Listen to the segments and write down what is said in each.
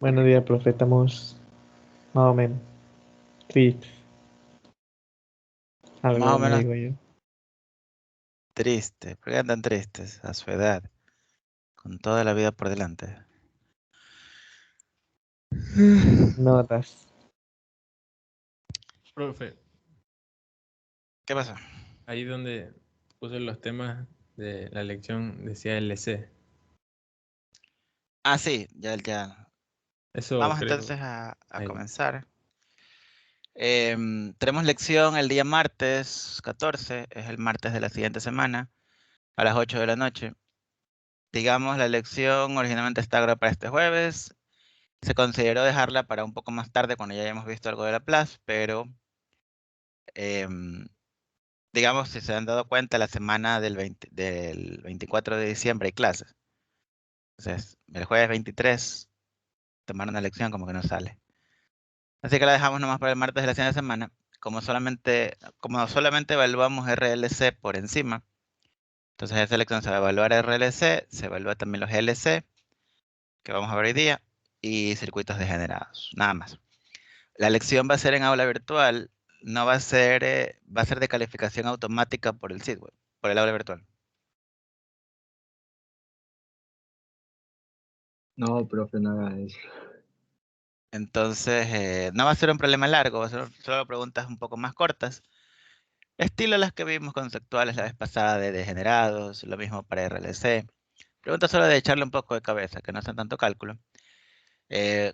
Buenos días, profe. Estamos más o menos tristes. Más Algo o me menos digo yo. triste. ¿Por qué andan tristes a su edad? Con toda la vida por delante. Notas. Profe, ¿Qué pasa? ahí donde puse los temas de la lección decía LC. Ah, sí, ya. Eso Vamos creo. entonces a Ahí. comenzar. Tenemos lección el día martes 14, es el martes de la siguiente semana, a las 8 de la noche. Digamos, la lección originalmente está grabada para este jueves. Se consideró dejarla para un poco más tarde cuando ya hayamos visto algo de Laplace, pero digamos, si se han dado cuenta, la semana del 24 de diciembre hay clases. Entonces, el jueves 23, tomar una lección como que no sale. Así que la dejamos nomás para el martes de la siguiente semana. Como solamente evaluamos RLC por encima, entonces esa lección se va a evaluar RLC, se evalúa también los LC, que vamos a ver hoy día, y circuitos degenerados, nada más. La lección va a ser en aula virtual, no va a ser, va a ser de calificación automática por el sitio web, por el aula virtual. No, profe, no haga eso. Entonces, no va a ser un problema largo, va a ser solo preguntas un poco más cortas, estilo las que vimos conceptuales la vez pasada de degenerados, lo mismo para RLC. Preguntas solo de echarle un poco de cabeza, que no sean tanto cálculo,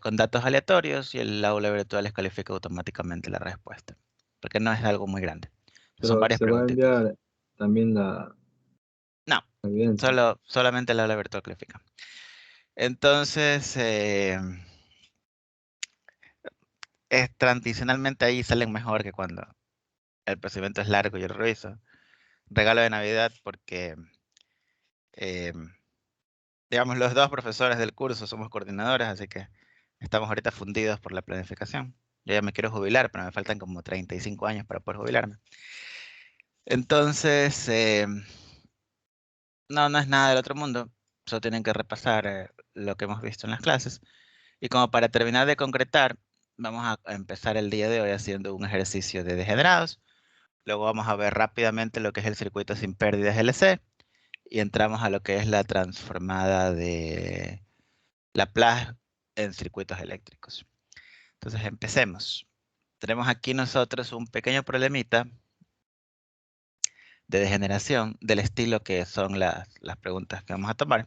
con datos aleatorios y el aula virtual les califica automáticamente la respuesta, porque no es algo muy grande. Son Pero varias se va a preguntitas. enviar también la No, evidencia. solamente el aula virtual califica. Entonces, tradicionalmente ahí salen mejor que cuando el procedimiento es largo y el reviso. Regalo de Navidad porque, eh, digamos, los dos profesores del curso somos coordinadores, así que estamos ahorita fundidos por la planificación. Yo ya me quiero jubilar, pero me faltan como 35 años para poder jubilarme. Entonces, no es nada del otro mundo. Solo tienen que repasar lo que hemos visto en las clases. Y como para terminar de concretar, vamos a empezar el día de hoy haciendo un ejercicio de degenerados. Luego vamos a ver rápidamente lo que es el circuito sin pérdidas LC. Y entramos a lo que es la transformada de Laplace en circuitos eléctricos. Entonces empecemos. Tenemos aquí nosotros un pequeño problemita de degeneración del estilo que son las preguntas que vamos a tomar.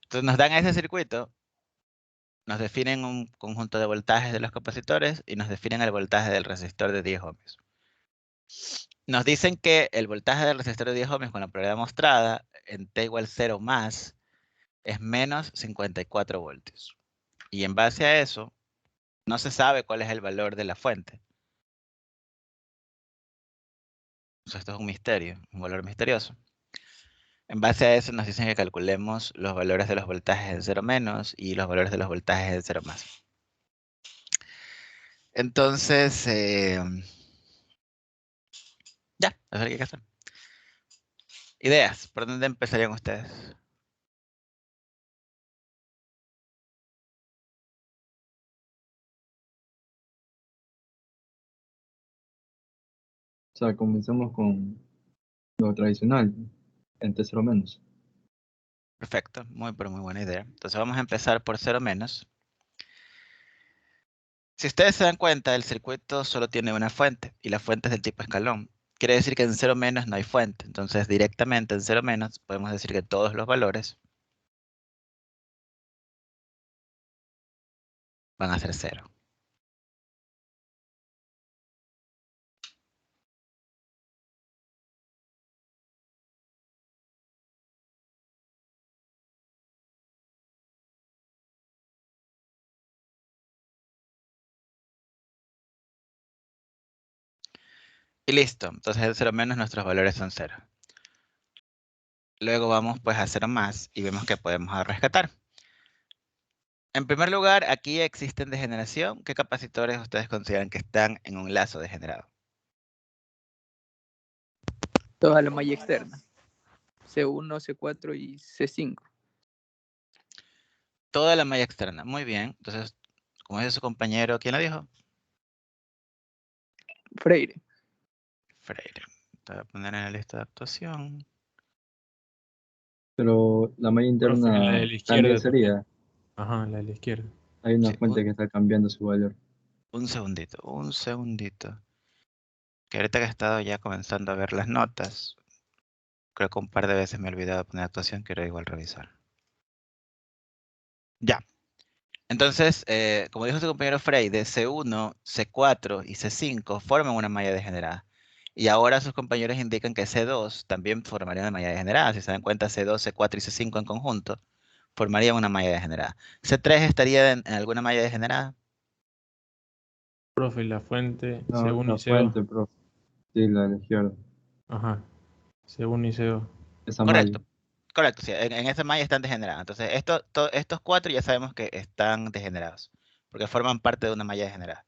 Entonces nos dan ese circuito, nos definen un conjunto de voltajes de los capacitores y nos definen el voltaje del resistor de 10 ohmios. Nos dicen que el voltaje del resistor de 10 ohmios con la propiedad mostrada en T igual 0 más es menos 54 voltios. Y en base a eso, no se sabe cuál es el valor de la fuente. Esto es un misterio, un valor misterioso. En base a eso nos dicen que calculemos los valores de los voltajes en 0 menos y los valores de los voltajes en 0 más. Entonces, ya, a ver qué hacer. Ideas, ¿por dónde empezarían ustedes? O sea, comenzamos con lo tradicional, en T0 menos. Perfecto, pero muy buena idea. Entonces vamos a empezar por 0 menos. Si ustedes se dan cuenta, el circuito solo tiene una fuente y la fuente es del tipo escalón. Quiere decir que en 0 menos no hay fuente. Entonces directamente en 0 menos podemos decir que todos los valores van a ser 0. Y listo. Entonces en 0 menos nuestros valores son 0. Luego vamos pues a 0 más y vemos que podemos rescatar. En primer lugar, aquí existen degeneración. ¿Qué capacitores ustedes consideran que están en un lazo degenerado? Toda la malla externa. C1, C4 y C5. Toda la malla externa. Muy bien. Entonces, como dice su compañero, ¿quién lo dijo? Freire. Freire. Te voy a poner en la lista de actuación. Pero la malla Profe, la interna de la izquierda también también. sería. Ajá, la de la izquierda. Hay una Sí, fuente que está cambiando su valor. un segundito, un segundito. Que ahorita que he estado ya comenzando a ver las notas, creo que un par de veces me he olvidado de poner actuación, quiero igual revisar. Ya. Entonces, como dijo su compañero Freire, C1, C4 y C5 forman una malla degenerada. Y ahora sus compañeros indican que C2 también formaría una malla degenerada. Si se dan cuenta, C2, C4 y C5 en conjunto formarían una malla degenerada. ¿C3 estaría en alguna malla degenerada? Profe, la fuente No, C1 y la C2. fuente, profe. Sí, la de la izquierda. Ajá, C1 y C2. Esa malla. Correcto. Correcto, sí, en esa malla están degeneradas. Entonces, estos cuatro ya sabemos que están degenerados, porque forman parte de una malla degenerada.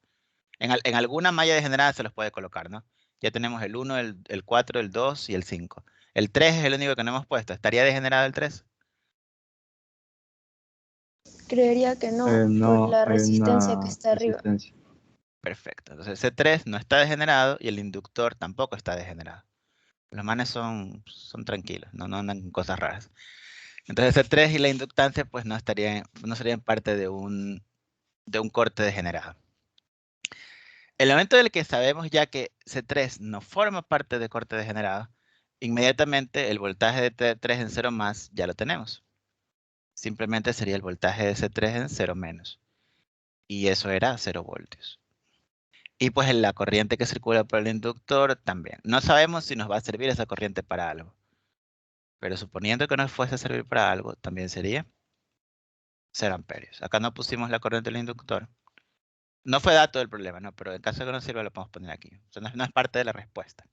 En alguna malla degenerada se los puede colocar, ¿no? Ya tenemos el 1, el 4, el 2 y el 5. El 3 es el único que no hemos puesto. ¿Estaría degenerado el 3? Creería que no, por No, la hay resistencia que una está arriba. resistencia. Perfecto. Entonces, C3 no está degenerado y el inductor tampoco está degenerado. Los manes son tranquilos, no andan con cosas raras. Entonces, C3 y la inductancia pues no serían parte de un corte degenerado. El momento del que sabemos ya que C3 no forma parte de corte degenerado, inmediatamente el voltaje de T3 en 0 más ya lo tenemos. Simplemente sería el voltaje de C3 en 0 menos. Y eso era 0 voltios. Y pues la corriente que circula por el inductor también. No sabemos si nos va a servir esa corriente para algo. Pero suponiendo que nos fuese a servir para algo, también sería 0 amperios. Acá no pusimos la corriente del inductor. No fue dato del problema, no, pero en caso de que no sirva lo podemos poner aquí. O sea, no es parte de la respuesta.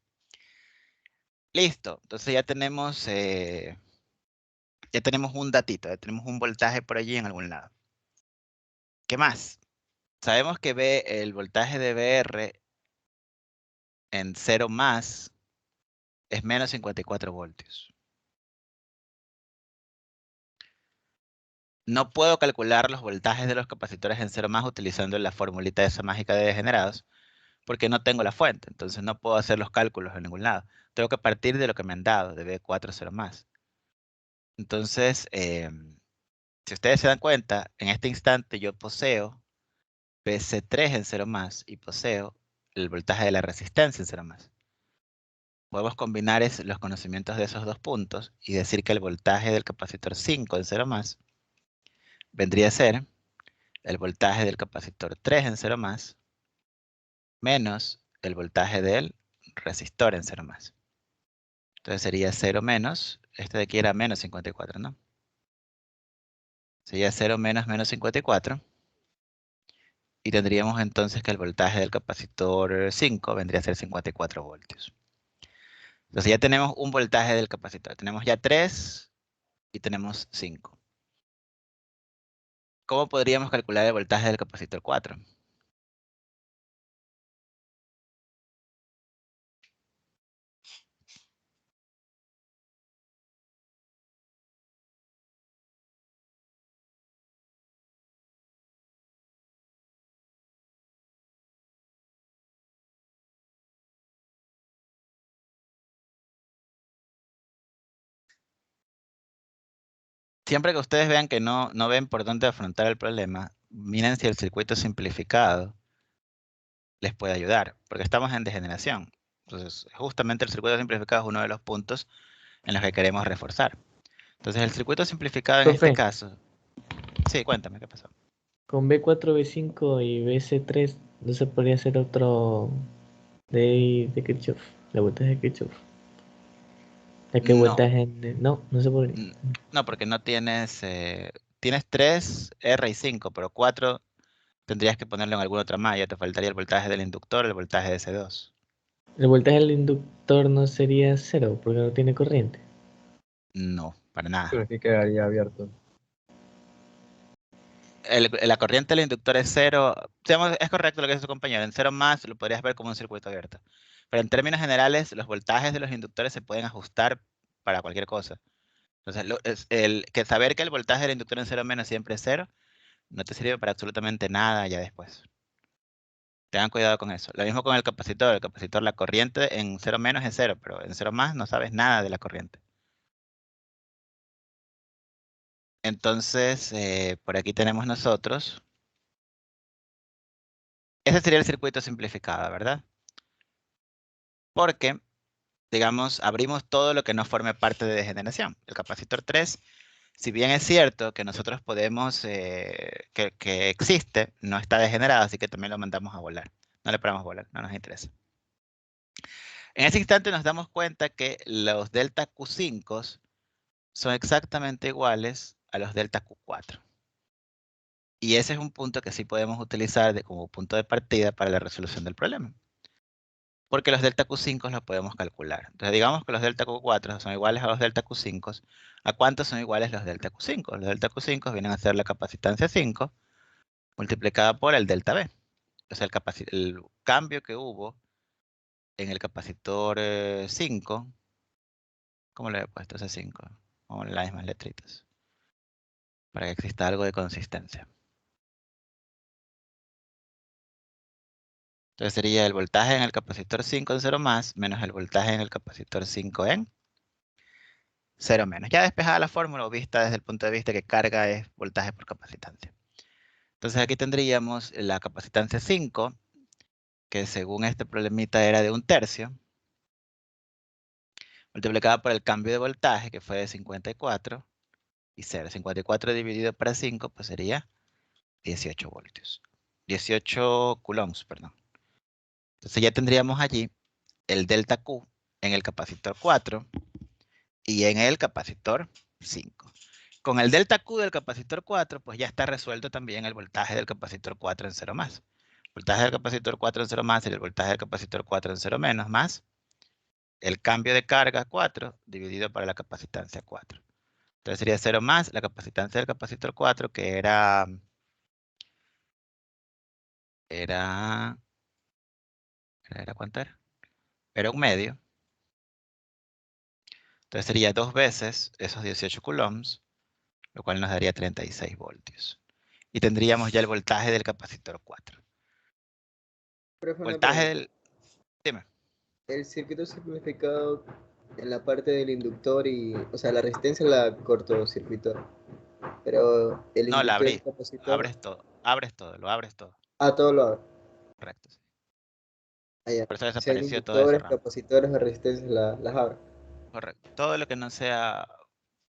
Listo. Entonces ya tenemos un datito, ya tenemos un voltaje por allí en algún lado. ¿Qué más? Sabemos que el voltaje de VR en 0 más es menos 54 voltios. No puedo calcular los voltajes de los capacitores en 0 más utilizando la formulita esa mágica de degenerados, porque no tengo la fuente, entonces no puedo hacer los cálculos en ningún lado. Tengo que partir de lo que me han dado, de B4 0 más. Entonces, si ustedes se dan cuenta, en este instante yo poseo PC3 en 0 más y poseo el voltaje de la resistencia en 0 más. Podemos combinar los conocimientos de esos dos puntos y decir que el voltaje del capacitor 5 en 0 más vendría a ser el voltaje del capacitor 3 en 0 más menos el voltaje del resistor en 0 más. Entonces sería 0 menos, este de aquí era menos 54, ¿no? Sería 0 menos menos 54. Y tendríamos entonces que el voltaje del capacitor 5 vendría a ser 54 voltios. Entonces ya tenemos un voltaje del capacitor. Tenemos ya 3 y tenemos 5. ¿Cómo podríamos calcular el voltaje del capacitor 4? Siempre que ustedes vean que no ven por dónde afrontar el problema, miren si el circuito simplificado les puede ayudar, porque estamos en degeneración. Entonces, justamente el circuito simplificado es uno de los puntos en los que queremos reforzar. Entonces, el circuito simplificado en este Profe. caso... Sí, cuéntame, ¿qué pasó? Con B4, B5 y BC3 no se podría hacer otro de Kirchhoff, de voltaje de Kirchhoff. Ya que No. voltaje no se podría. No, porque no tienes... tienes 3, R y 5, pero 4 tendrías que ponerlo en alguna otra malla. Te faltaría el voltaje del inductor, el voltaje de C2. El voltaje del inductor no sería cero porque no tiene corriente. No, para nada. Pero es que quedaría abierto. La corriente del inductor es 0. Digamos, es correcto lo que dice su compañero. En 0 más lo podrías ver como un circuito abierto. Pero en términos generales, los voltajes de los inductores se pueden ajustar para cualquier cosa. Entonces, saber que el voltaje del inductor en 0 menos siempre es 0, no te sirve para absolutamente nada ya después. Tengan cuidado con eso. Lo mismo con el capacitor. El capacitor, la corriente en 0 menos es 0, pero en 0 más no sabes nada de la corriente. Entonces, por aquí tenemos nosotros. Ese sería el circuito simplificado, ¿verdad? Porque, digamos, abrimos todo lo que no forme parte de degeneración. El capacitor 3, si bien es cierto que nosotros podemos, que existe, no está degenerado, así que también lo mandamos a volar. No le paramos volar, no nos interesa. En ese instante nos damos cuenta que los delta Q5 son exactamente iguales a los delta Q4. Y ese es un punto que sí podemos utilizar como punto de partida para la resolución del problema. Porque los delta Q5 los podemos calcular. Entonces digamos que los delta Q4 son iguales a los delta Q5. ¿A cuántos son iguales los delta Q5? Los delta Q5 vienen a ser la capacitancia 5 multiplicada por el delta B. O sea, el cambio que hubo en el capacitor 5. ¿Cómo le he puesto ese 5? Con las mismas letritas. Para que exista algo de consistencia. Entonces sería el voltaje en el capacitor 5 en 0 más menos el voltaje en el capacitor 5 en 0 menos. Ya despejada la fórmula o vista desde el punto de vista que carga es voltaje por capacitancia. Entonces aquí tendríamos la capacitancia 5, que según este problemita era de 1/3, multiplicada por el cambio de voltaje, que fue de 54 y 0. 54 dividido para 5, pues sería 18 voltios. 18 coulombs, perdón. Entonces ya tendríamos allí el delta Q en el capacitor 4 y en el capacitor 5. Con el delta Q del capacitor 4, pues ya está resuelto también el voltaje del capacitor 4 en 0 más. El voltaje del capacitor 4 en 0 más y el voltaje del capacitor 4 en 0 menos más el cambio de carga 4 dividido por la capacitancia 4. Entonces sería 0 más la capacitancia del capacitor 4, que era ¿cuánto era? Era 1/2. Entonces sería 2 veces esos 18 coulombs, lo cual nos daría 36 voltios. Y tendríamos ya el voltaje del capacitor 4. Profe, una Voltaje pregunta. del... Dime. El circuito simplificado en la parte del inductor o sea, la resistencia la cortocircuitó, pero el No, la inductor y el abrí. capacitor, Abres todo. Abres todo. Lo abres todo. todo lo abre. Correcto. Sí. Allá. Por eso O sea, el desapareció toda esa inductores, rama. capacitores, la resistencia las abre. Correcto. Todo lo que no sea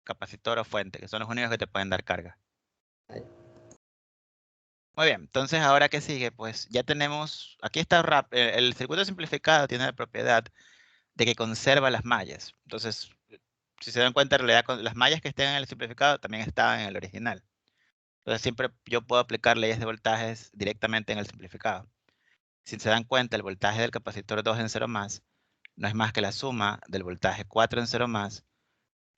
capacitor o fuente, que son los únicos que te pueden dar carga. Allá. Muy bien. Entonces, ¿ahora qué sigue? Pues ya tenemos... Aquí está el circuito simplificado tiene la propiedad de que conserva las mallas. Entonces, si se dan cuenta, en realidad las mallas que estén en el simplificado también estaban en el original. Entonces, siempre yo puedo aplicar leyes de voltajes directamente en el simplificado. Si se dan cuenta, el voltaje del capacitor 2 en 0 más no es más que la suma del voltaje 4 en 0 más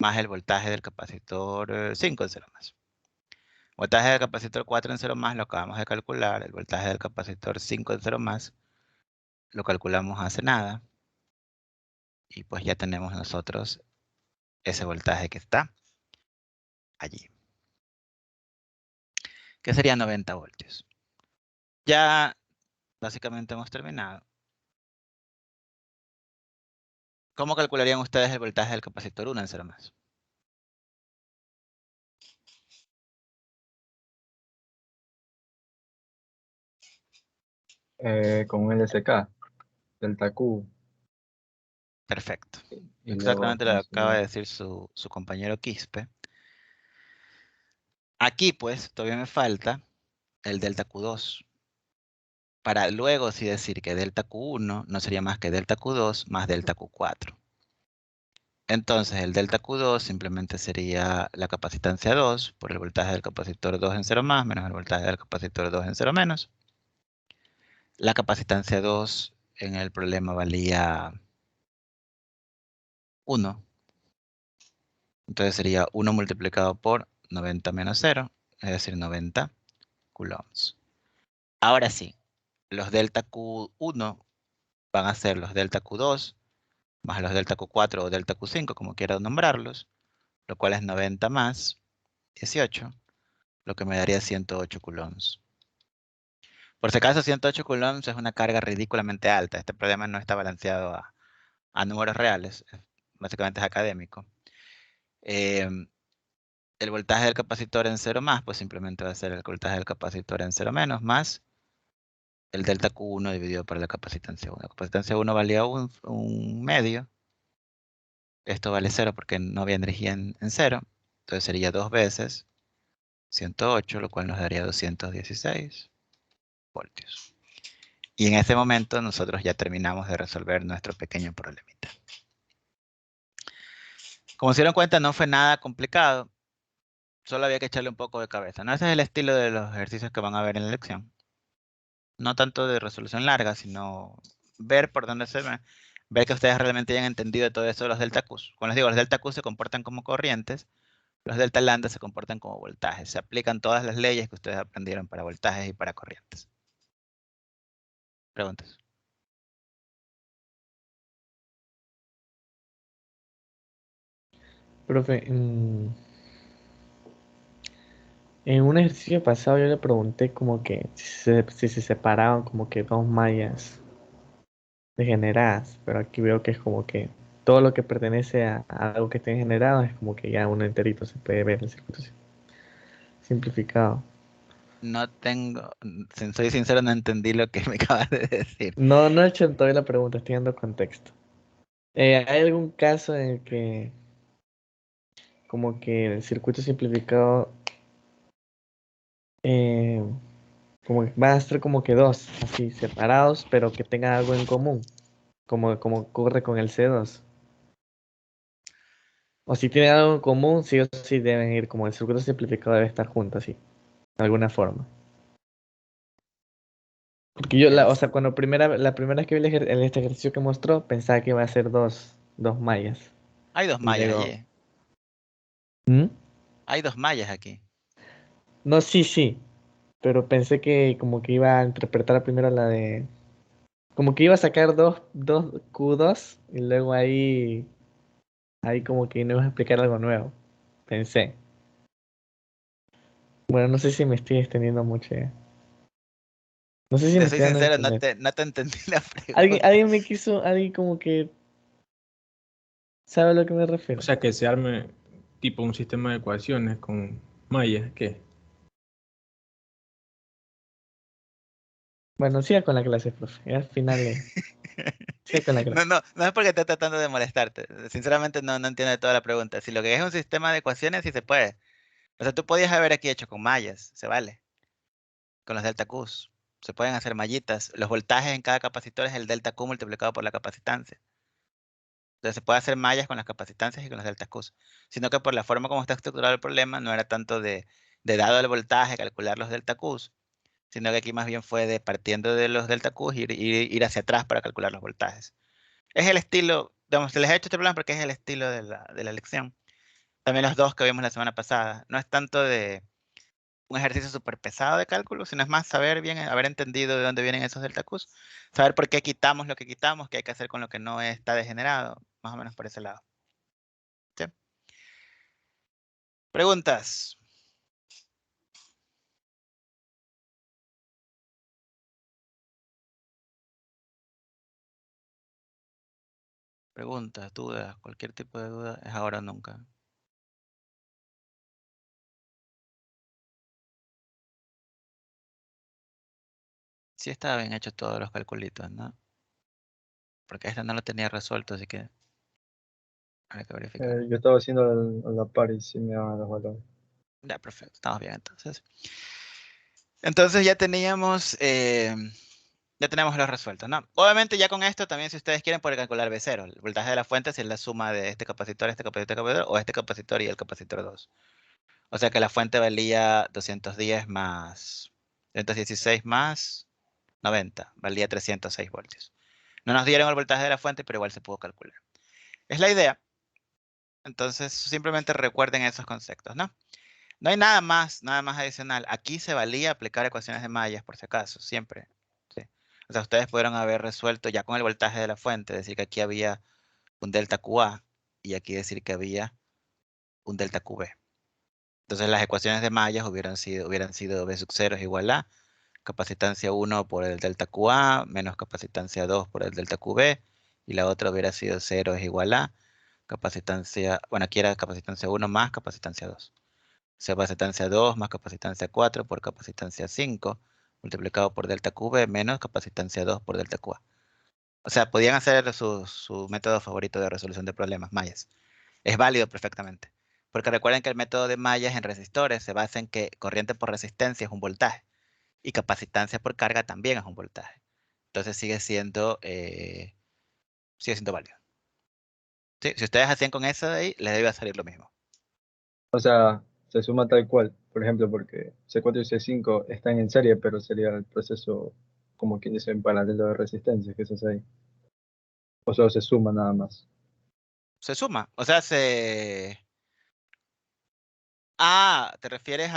el voltaje del capacitor 5 en 0 más. El voltaje del capacitor 4 en 0 más lo acabamos de calcular. El voltaje del capacitor 5 en 0 más lo calculamos hace nada. Y pues ya tenemos nosotros ese voltaje que está allí, que sería 90 voltios. Ya básicamente hemos terminado. ¿Cómo calcularían ustedes el voltaje del capacitor 1 en 0 más? Con un LSK, delta Q. Perfecto. Y luego Exactamente lo acaba de decir su compañero Quispe. Aquí pues todavía me falta el delta Q2. Para luego sí decir que delta Q1 no sería más que delta Q2 más delta Q4. Entonces el delta Q2 simplemente sería la capacitancia 2 por el voltaje del capacitor 2 en 0 más menos el voltaje del capacitor 2 en 0 menos. La capacitancia 2 en el problema valía 1. Entonces sería 1 multiplicado por 90 menos 0, es decir, 90 coulombs. Ahora sí, los delta Q1 van a ser los delta Q2 más los delta Q4 o delta Q5, como quieras nombrarlos, lo cual es 90 más 18, lo que me daría 108 coulombs. Por si acaso, 108 coulombs es una carga ridículamente alta. Este problema no está balanceado a números reales, básicamente es académico. El voltaje del capacitor en 0 más, pues simplemente va a ser el voltaje del capacitor en 0 menos más el delta Q1 dividido por la capacitancia 1. La capacitancia 1 valía un medio. Esto vale 0 porque no había energía en 0. Entonces sería 2 veces 108, lo cual nos daría 216 voltios. Y en ese momento nosotros ya terminamos de resolver nuestro pequeño problemita. Como se dieron cuenta, no fue nada complicado. Solo había que echarle un poco de cabeza, ¿no? Ese es el estilo de los ejercicios que van a ver en la lección. No tanto de resolución larga, sino ver por dónde se ve. Ver que ustedes realmente hayan entendido todo eso de los delta Q. Cuando les digo, los delta Q se comportan como corrientes, los delta lambda se comportan como voltajes. Se aplican todas las leyes que ustedes aprendieron para voltajes y para corrientes. Preguntas. Profe, en un ejercicio pasado yo le pregunté como que si se separaban como que dos mallas degeneradas, pero aquí veo que es como que todo lo que pertenece a algo que esté generado es como que ya uno enterito se puede ver el circuito simplificado. No tengo, si soy sincero, no entendí lo que me acabas de decir. No, no he hecho todavía la pregunta, estoy dando contexto. ¿Hay algún caso en el que como que el circuito simplificado eh, como que van a ser como que dos, así separados, pero que tengan algo en común, como ocurre con el C2? O si tienen algo en común, sí o sí deben ir, como el circuito simplificado debe estar junto, así, de alguna forma. Porque yo, o sea, cuando la primera vez que vi este ejercicio que mostró, pensaba que iba a ser dos mallas. Hay dos Y mallas luego, allí. ¿Mm? Hay dos mallas aquí. No, sí, pero pensé que como que iba a interpretar primero la de... Como que iba a sacar dos Q2 y luego ahí como que no iba a explicar algo nuevo. Pensé. Bueno, no sé si me estoy extendiendo mucho ya. No sé si Si me te soy estoy dando a sincero, entender. no te entendí la Alguien, pregunta. alguien me quiso, alguien como que sabe a lo que me O refiero. sea, que se arme tipo un sistema de ecuaciones con mallas, ¿qué? Bueno, siga con la clase, profe. Al final siga con la clase. No es porque esté tratando de molestarte. Sinceramente no entiendo toda la pregunta. Si lo que es un sistema de ecuaciones, sí se puede. O sea, tú podías haber aquí hecho con mallas, se vale. Con los delta Q. Se pueden hacer mallitas. Los voltajes en cada capacitor es el delta Q multiplicado por la capacitancia. Entonces se puede hacer mallas con las capacitancias y con los delta Q. Sino que por la forma como está estructurado el problema, no era tanto de dado el voltaje, calcular los delta Q, sino que aquí más bien fue de partiendo de los delta Q ir hacia atrás para calcular los voltajes. Es el estilo, digamos, se les ha hecho este problema porque es el estilo de la lección. También los dos que vimos la semana pasada. No es tanto de un ejercicio súper pesado de cálculo, sino es más saber bien, haber entendido de dónde vienen esos delta Qs, saber por qué quitamos lo que quitamos, qué hay que hacer con lo que no está degenerado, más o menos por ese lado. ¿Sí? Preguntas. Preguntas, dudas, cualquier tipo de duda es ahora o nunca. Sí estaba bien hecho todos los calculitos, ¿no? Porque este no lo tenía resuelto, así que hay que verificar. Yo estaba haciendo a la par y sí me daban los valores. Ya, perfecto, estamos bien entonces. Entonces ya teníamos, ya tenemos los resueltos, ¿no? Obviamente ya con esto también si ustedes quieren pueden calcular B0. El voltaje de la fuente si es la suma de este capacitor, o este capacitor y el capacitor 2. O sea que la fuente valía 210 más 216 más 90, valía 306 voltios. No nos dieron el voltaje de la fuente, pero igual se pudo calcular. Es la idea. Entonces simplemente recuerden esos conceptos, ¿no? No hay nada más adicional. Aquí se valía aplicar ecuaciones de mallas, por si acaso, siempre. ¿Sí? O sea, ustedes pudieron haber resuelto ya con el voltaje de la fuente, decir que aquí había un delta QA y aquí decir que había un delta QB. Entonces las ecuaciones de mallas hubieran sido V sub 0 es igual a capacitancia 1 por el delta QA menos capacitancia 2 por el delta QB, y la otra hubiera sido 0 es igual a capacitancia, bueno, aquí era capacitancia 1 más capacitancia 2. Capacitancia 2 más capacitancia 4 por capacitancia 5 multiplicado por delta QB menos capacitancia 2 por delta QA. O sea, podían hacer su método favorito de resolución de problemas, mallas. Es válido perfectamente. Porque recuerden que el método de mallas en resistores se basa en que corriente por resistencia es un voltaje y capacitancia por carga también es un voltaje. Entonces sigue siendo válido. ¿Sí? Si ustedes hacían con eso de ahí, les debe salir lo mismo. O sea, se suma tal cual. Por ejemplo, porque C4 y C5 están en serie, pero sería el proceso, como quien dice, en paralelo de resistencia, que se hace ahí. O solo se suma nada más. Se suma. O sea, Ah, te refieres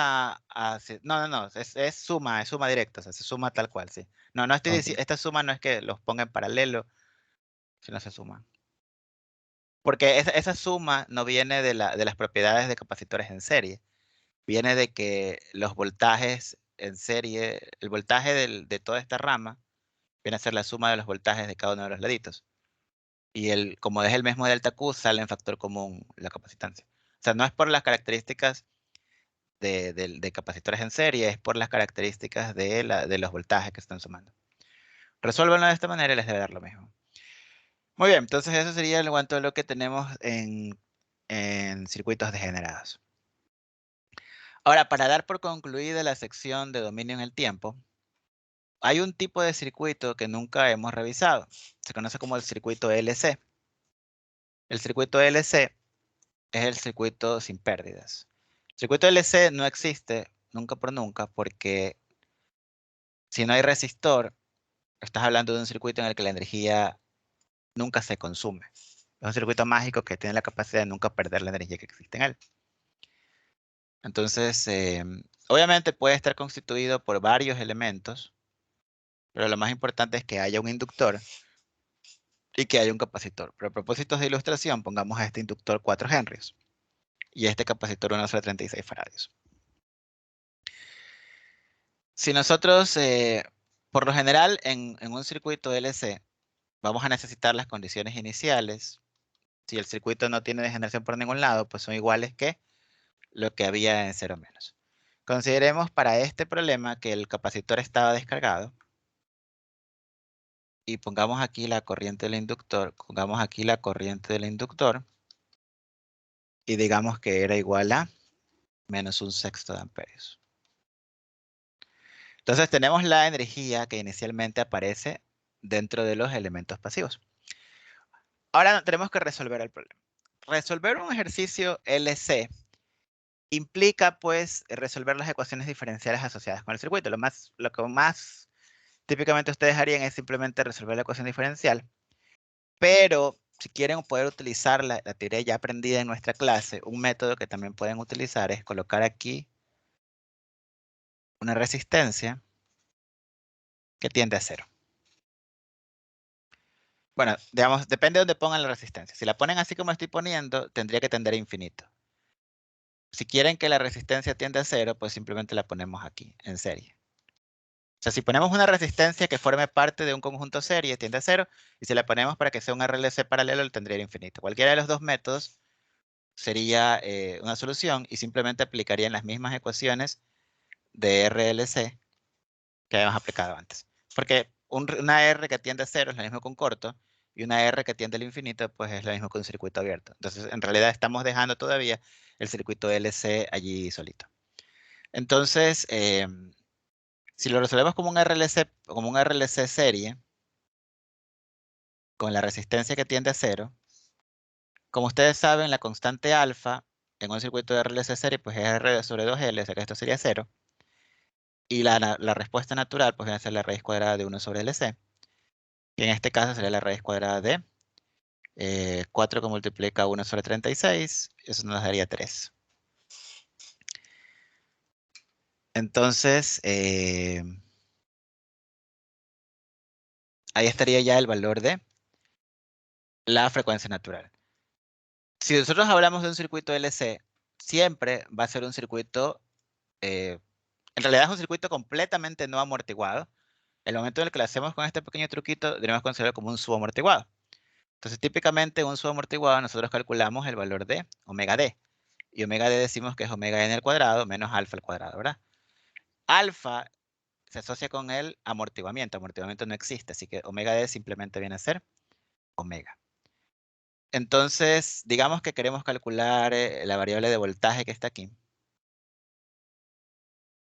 no, es suma directa, o sea, se suma tal cual, sí. No, no estoy Ok. diciendo, esta suma no es que los ponga en paralelo, sino se suman. Porque esa suma no viene de las propiedades de capacitores en serie. Viene de que los voltajes en serie, el voltaje de toda esta rama, viene a ser la suma de los voltajes de cada uno de los laditos. Y como es el mismo delta Q, sale en factor común la capacitancia. O sea, no es por las características de capacitores en serie, es por las características de los voltajes que están sumando. Resuélvanlo de esta manera y les debe dar lo mismo. Muy bien, entonces eso sería en cuanto a lo que tenemos en circuitos degenerados. Ahora, para dar por concluida la sección de dominio en el tiempo, hay un tipo de circuito que nunca hemos revisado. Se conoce como el circuito LC. El circuito LC es el circuito sin pérdidas. El circuito LC no existe nunca por nunca porque si no hay resistor, estás hablando de un circuito en el que la energía nunca se consume. Es un circuito mágico que tiene la capacidad de nunca perder la energía que existe en él. Entonces, obviamente puede estar constituido por varios elementos, pero lo más importante es que haya un inductor y que haya un capacitor. Pero a propósitos de ilustración, pongamos a este inductor 4 henrios y a este capacitor 1,36 faradios. Si nosotros, por lo general, en un circuito LC, vamos a necesitar las condiciones iniciales. Si el circuito no tiene degeneración por ningún lado, pues son iguales que lo que había en 0 menos. Consideremos para este problema que el capacitor estaba descargado y pongamos aquí la corriente del inductor, y digamos que era igual a menos 1/6 de amperios. Entonces tenemos la energía que inicialmente aparece dentro de los elementos pasivos. Ahora tenemos que resolver el problema. Resolver un ejercicio LC implica pues resolver las ecuaciones diferenciales asociadas con el circuito. Lo que más típicamente ustedes harían es simplemente resolver la ecuación diferencial, pero si quieren poder utilizar la teoría ya aprendida en nuestra clase, un método que también pueden utilizar es colocar aquí una resistencia que tiende a 0. Bueno, digamos, depende de dónde pongan la resistencia. Si la ponen así como estoy poniendo, tendría que tender a infinito. Si quieren que la resistencia tienda a 0, pues simplemente la ponemos aquí, en serie. O sea, si ponemos una resistencia que forme parte de un conjunto serie, tiende a 0, y si la ponemos para que sea un RLC paralelo, lo tendría infinito. Cualquiera de los dos métodos sería una solución y simplemente aplicarían las mismas ecuaciones de RLC que habíamos aplicado antes. Porque una R que tiende a 0 es lo mismo que un corto, y una R que tiende al infinito, pues es lo mismo que un circuito abierto. Entonces, en realidad estamos dejando todavía el circuito LC allí solito. Entonces, si lo resolvemos como un RLC serie, con la resistencia que tiende a 0, como ustedes saben, la constante alfa en un circuito de RLC serie, pues es R sobre 2L, o sea que esto sería 0. Y la respuesta natural, pues viene a ser la raíz cuadrada de 1 sobre LC. Y en este caso sería la raíz cuadrada de 4 que multiplica 1 sobre 36, eso nos daría 3. Entonces, ahí estaría ya el valor de la frecuencia natural. Si nosotros hablamos de un circuito LC, siempre va a ser un circuito, en realidad es un circuito completamente no amortiguado. El momento en el que lo hacemos con este pequeño truquito, debemos considerarlo como un subamortiguado. Entonces, típicamente un subamortiguado nosotros calculamos el valor de omega d. Y omega d decimos que es omega n al cuadrado menos alfa al cuadrado, ¿verdad? Alfa se asocia con el amortiguamiento. Amortiguamiento no existe, así que omega d simplemente viene a ser omega. Entonces, digamos que queremos calcular la variable de voltaje que está aquí.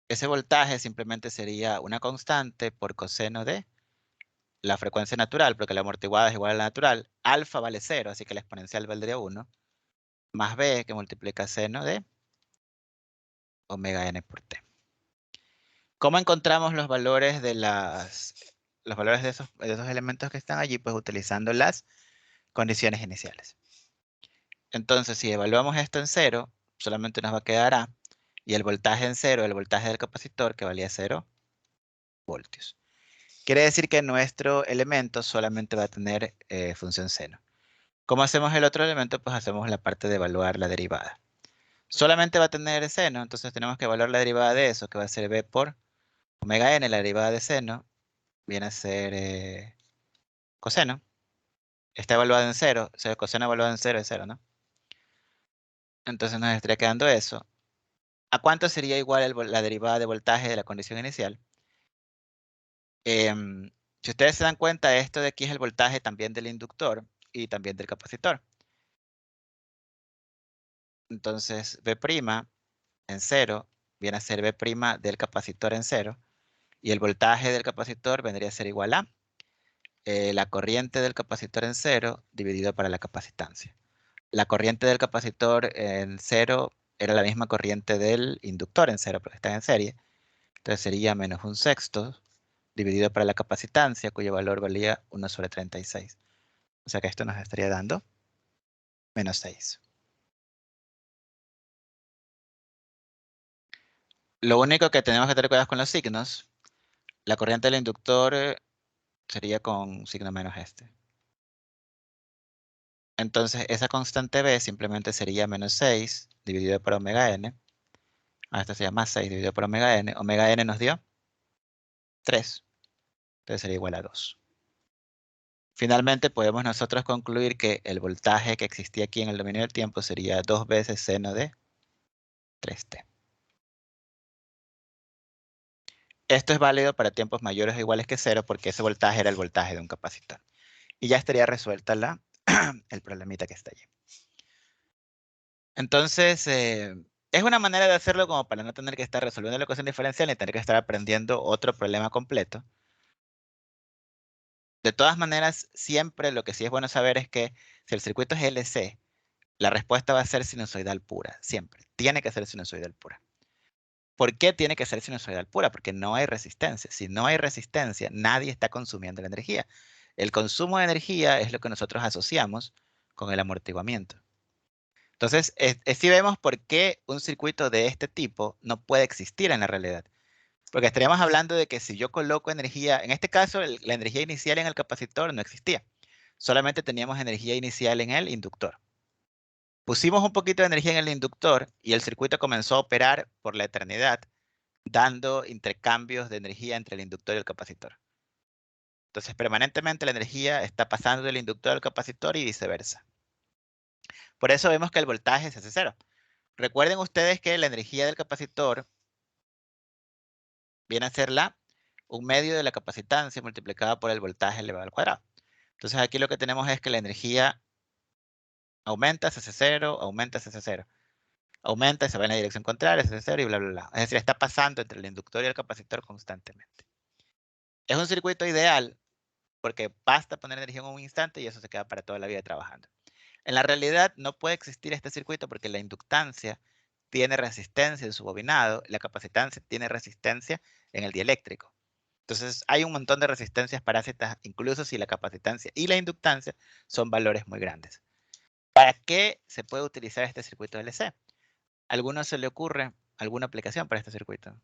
Ese voltaje simplemente sería una constante por coseno de la frecuencia natural, porque la amortiguada es igual a la natural. Alfa vale 0, así que la exponencial valdría 1, más b que multiplica seno de omega n por t. ¿Cómo encontramos los valores de esos elementos que están allí? Pues utilizando las condiciones iniciales. Entonces, si evaluamos esto en 0, solamente nos va a quedar A, y el voltaje en 0, el voltaje del capacitor, que valía 0 voltios. Quiere decir que nuestro elemento solamente va a tener función seno. ¿Cómo hacemos el otro elemento? Pues hacemos la parte de evaluar la derivada. Solamente va a tener seno, entonces tenemos que evaluar la derivada de eso, que va a ser b por omega n, la derivada de seno, viene a ser coseno. Está evaluado en 0, o sea, coseno evaluado en 0 es 0, ¿no? Entonces nos estaría quedando eso. ¿A cuánto sería igual la derivada de voltaje de la condición inicial? Si ustedes se dan cuenta, esto de aquí es el voltaje también del inductor y también del capacitor. Entonces, B' en 0 viene a ser B' del capacitor en 0. Y el voltaje del capacitor vendría a ser igual a la corriente del capacitor en 0 dividido para la capacitancia. La corriente del capacitor en 0 era la misma corriente del inductor en 0, porque están en serie. Entonces sería menos 1/6 dividido para la capacitancia, cuyo valor valía 1 sobre 36. O sea que esto nos estaría dando menos 6. Lo único que tenemos que tener cuidado con los signos. La corriente del inductor sería con signo menos este. Entonces esa constante B simplemente sería menos 6 dividido por omega n. Esto sería más 6 dividido por omega n. Omega n nos dio 3. Entonces sería igual a 2. Finalmente podemos nosotros concluir que el voltaje que existía aquí en el dominio del tiempo sería 2 veces seno de 3t. Esto es válido para tiempos mayores o iguales que 0 porque ese voltaje era el voltaje de un capacitor. Y ya estaría resuelta el problemita que está allí. Entonces, es una manera de hacerlo como para no tener que estar resolviendo la ecuación diferencial ni tener que estar aprendiendo otro problema completo. De todas maneras, siempre lo que sí es bueno saber es que si el circuito es LC, la respuesta va a ser sinusoidal pura, siempre. Tiene que ser sinusoidal pura. ¿Por qué tiene que ser sinusoidal pura? Porque no hay resistencia. Si no hay resistencia, nadie está consumiendo la energía. El consumo de energía es lo que nosotros asociamos con el amortiguamiento. Entonces, sí vemos por qué un circuito de este tipo no puede existir en la realidad. Porque estaríamos hablando de que si yo coloco energía, en este caso la energía inicial en el capacitor no existía. Solamente teníamos energía inicial en el inductor. Pusimos un poquito de energía en el inductor y el circuito comenzó a operar por la eternidad, dando intercambios de energía entre el inductor y el capacitor. Entonces, permanentemente la energía está pasando del inductor al capacitor y viceversa. Por eso vemos que el voltaje se hace 0. Recuerden ustedes que la energía del capacitor viene a ser un medio de la capacitancia multiplicada por el voltaje elevado al cuadrado. Entonces aquí lo que tenemos es que la energía aumenta, se hace 0, aumenta, se hace 0. Aumenta y se va en la dirección contraria, se hace 0 y bla, bla, bla. Es decir, está pasando entre el inductor y el capacitor constantemente. Es un circuito ideal porque basta poner energía en un instante y eso se queda para toda la vida trabajando. En la realidad no puede existir este circuito porque la inductancia tiene resistencia en su bobinado, la capacitancia tiene resistencia en el dieléctrico. Entonces hay un montón de resistencias parásitas, incluso si la capacitancia y la inductancia son valores muy grandes. ¿Para qué se puede utilizar este circuito LC? ¿A alguno se le ocurre alguna aplicación para este circuito?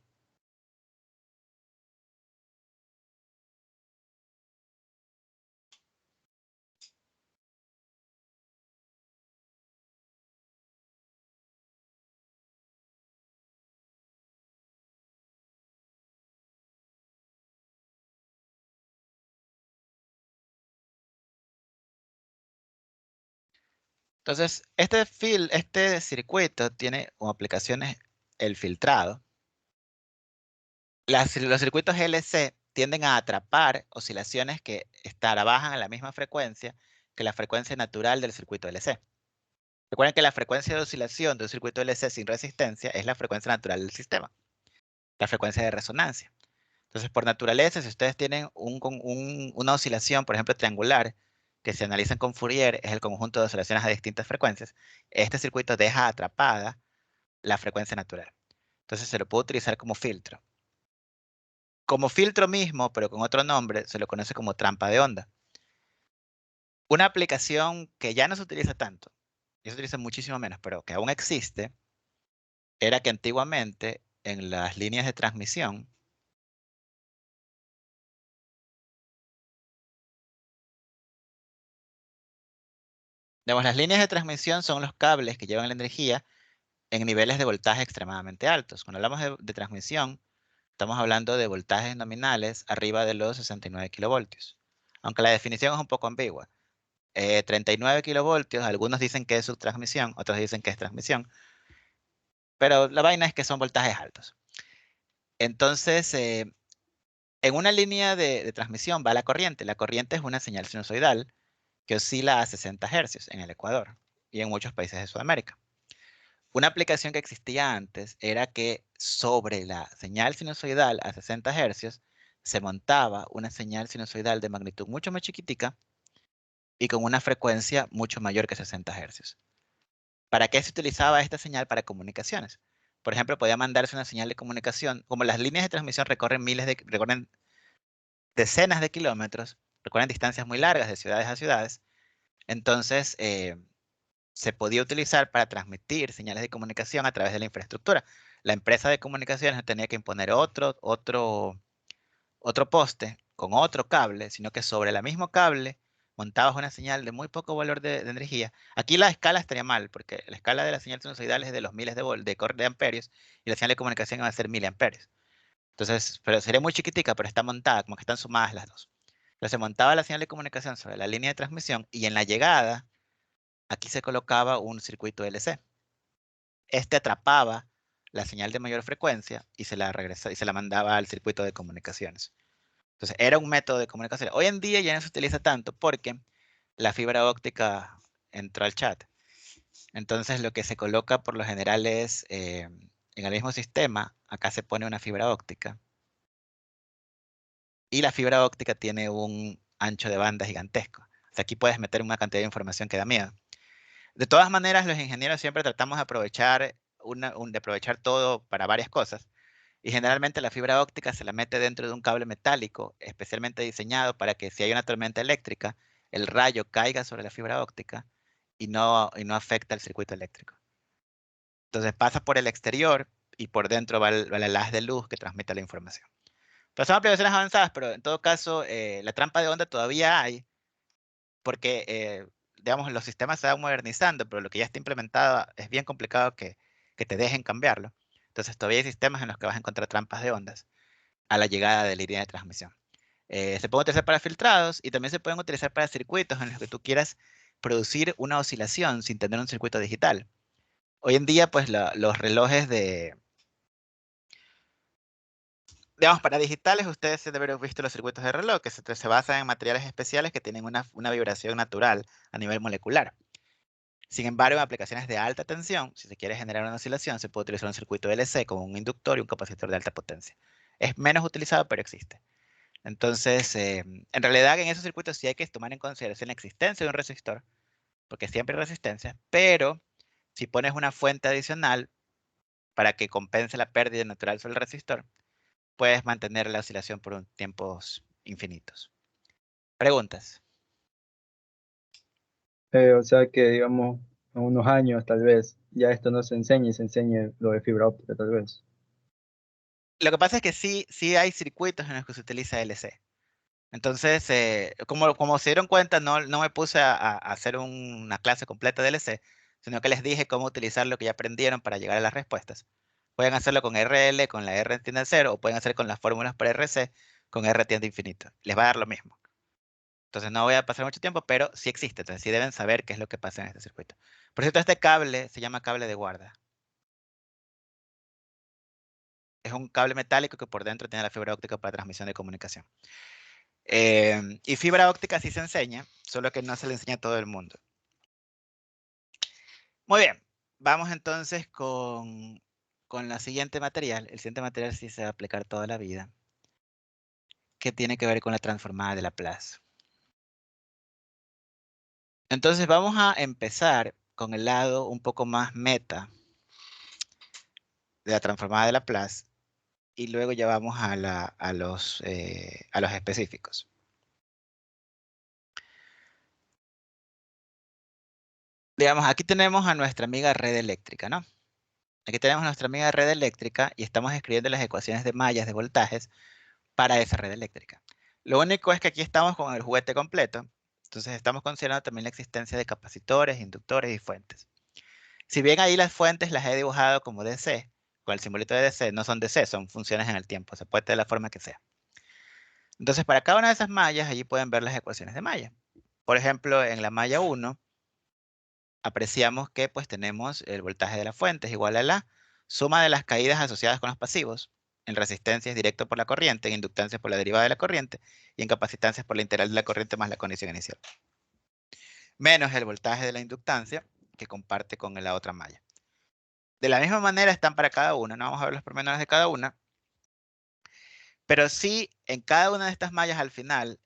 Entonces, este circuito tiene como aplicaciones el filtrado. Los circuitos LC tienden a atrapar oscilaciones que trabajan a la misma frecuencia que la frecuencia natural del circuito LC. Recuerden que la frecuencia de oscilación de un circuito LC sin resistencia es la frecuencia natural del sistema, la frecuencia de resonancia. Entonces, por naturaleza, si ustedes tienen una oscilación, por ejemplo, triangular, que se analizan con Fourier, es el conjunto de oscilaciones a distintas frecuencias, este circuito deja atrapada la frecuencia natural. Entonces, se lo puede utilizar como filtro. Como filtro mismo, pero con otro nombre, se lo conoce como trampa de onda. Una aplicación que ya no se utiliza tanto, y se utiliza muchísimo menos, pero que aún existe, era que antiguamente en las líneas de transmisión, digamos, las líneas de transmisión son los cables que llevan la energía en niveles de voltaje extremadamente altos. Cuando hablamos de transmisión, estamos hablando de voltajes nominales arriba de los 69 kilovoltios. Aunque la definición es un poco ambigua. 39 kilovoltios, algunos dicen que es subtransmisión, otros dicen que es transmisión. Pero la vaina es que son voltajes altos. Entonces, en una línea de transmisión va la corriente. La corriente es una señal sinusoidal que oscila a 60 hercios en el Ecuador y en muchos países de Sudamérica. Una aplicación que existía antes era que sobre la señal sinusoidal a 60 hercios se montaba una señal sinusoidal de magnitud mucho más chiquitica y con una frecuencia mucho mayor que 60 hercios. ¿Para qué se utilizaba esta señal? Para comunicaciones. Por ejemplo, podía mandarse una señal de comunicación, como las líneas de transmisión recorren decenas de kilómetros, recorren distancias muy largas de ciudades a ciudades, entonces se podía utilizar para transmitir señales de comunicación a través de la infraestructura. La empresa de comunicaciones no tenía que imponer otro poste con otro cable, sino que sobre el mismo cable montabas una señal de muy poco valor de energía. Aquí la escala estaría mal, porque la escala de la señal sinusoidal es de los miles de amperios y la señal de comunicación va a ser miliamperios. Entonces, pero sería muy chiquitica, pero está montada, como que están sumadas las dos. Entonces se montaba la señal de comunicación sobre la línea de transmisión y en la llegada, aquí se colocaba un circuito LC. Este atrapaba la señal de mayor frecuencia y se la mandaba al circuito de comunicaciones. Entonces, era un método de comunicación. Hoy en día ya no se utiliza tanto porque la fibra óptica entró al chat. Entonces, lo que se coloca por lo general es en el mismo sistema, acá se pone una fibra óptica. Y la fibra óptica tiene un ancho de banda gigantesco. O sea, aquí puedes meter una cantidad de información que da miedo. De todas maneras, los ingenieros siempre tratamos de aprovechar, de aprovechar todo para varias cosas. Y generalmente la fibra óptica se la mete dentro de un cable metálico especialmente diseñado para que si hay una tormenta eléctrica, el rayo caiga sobre la fibra óptica y no afecta el circuito eléctrico. Entonces pasa por el exterior y por dentro va el haz de luz que transmite la información. Pero son aplicaciones avanzadas, pero en todo caso la trampa de onda todavía hay porque, digamos, los sistemas se van modernizando, pero lo que ya está implementado es bien complicado que te dejen cambiarlo. Entonces todavía hay sistemas en los que vas a encontrar trampas de ondas a la llegada de la línea de transmisión. Se pueden utilizar para filtrados y también se pueden utilizar para circuitos en los que tú quieras producir una oscilación sin tener un circuito digital. Hoy en día, pues los relojes digamos, para digitales, ustedes se deben haber visto los circuitos de reloj, que se basan en materiales especiales que tienen una vibración natural a nivel molecular. Sin embargo, en aplicaciones de alta tensión, si se quiere generar una oscilación, se puede utilizar un circuito LC con un inductor y un capacitor de alta potencia. Es menos utilizado, pero existe. Entonces, en realidad en esos circuitos sí hay que tomar en consideración la existencia de un resistor, porque siempre hay resistencia, pero si pones una fuente adicional para que compense la pérdida natural sobre el resistor, puedes mantener la oscilación por tiempos infinitos. ¿Preguntas? O sea que, digamos, en unos años tal vez ya esto no se enseñe y se enseñe lo de fibra óptica tal vez. Lo que pasa es que sí hay circuitos en los que se utiliza LC. Entonces, como se dieron cuenta, no me puse a hacer una clase completa de LC, sino que les dije cómo utilizar lo que ya aprendieron para llegar a las respuestas. Pueden hacerlo con RL, con la R tiende a 0, o pueden hacer con las fórmulas para RC, con R tiende a infinito. Les va a dar lo mismo. Entonces no voy a pasar mucho tiempo, pero sí existe. Entonces sí deben saber qué es lo que pasa en este circuito. Por cierto, este cable se llama cable de guarda. Es un cable metálico que por dentro tiene la fibra óptica para transmisión de comunicación. Y fibra óptica sí se enseña, solo que no se le enseña a todo el mundo. Muy bien, vamos entonces con la siguiente material. El siguiente material sí se va a aplicar toda la vida, que tiene que ver con la transformada de Laplace. Entonces vamos a empezar con el lado un poco más meta de la transformada de Laplace y luego ya vamos a los específicos. Digamos, aquí tenemos a nuestra amiga red eléctrica, ¿no? Aquí tenemos a nuestra amiga red eléctrica y estamos escribiendo las ecuaciones de mallas de voltajes para esa red eléctrica. Lo único es que aquí estamos con el juguete completo, entonces estamos considerando también la existencia de capacitores, inductores y fuentes. Si bien ahí las fuentes las he dibujado como DC, con el simbolito de DC, no son DC, son funciones en el tiempo, se puede tener la forma que sea. Entonces, para cada una de esas mallas, allí pueden ver las ecuaciones de malla. Por ejemplo, en la malla 1, apreciamos que pues tenemos el voltaje de la fuente es igual a la suma de las caídas asociadas con los pasivos, en resistencias directo por la corriente, en inductancias por la derivada de la corriente y en capacitancias por la integral de la corriente más la condición inicial. Menos el voltaje de la inductancia que comparte con la otra malla. De la misma manera están para cada una, no vamos a ver los pormenores de cada una, pero sí en cada una de estas mallas al final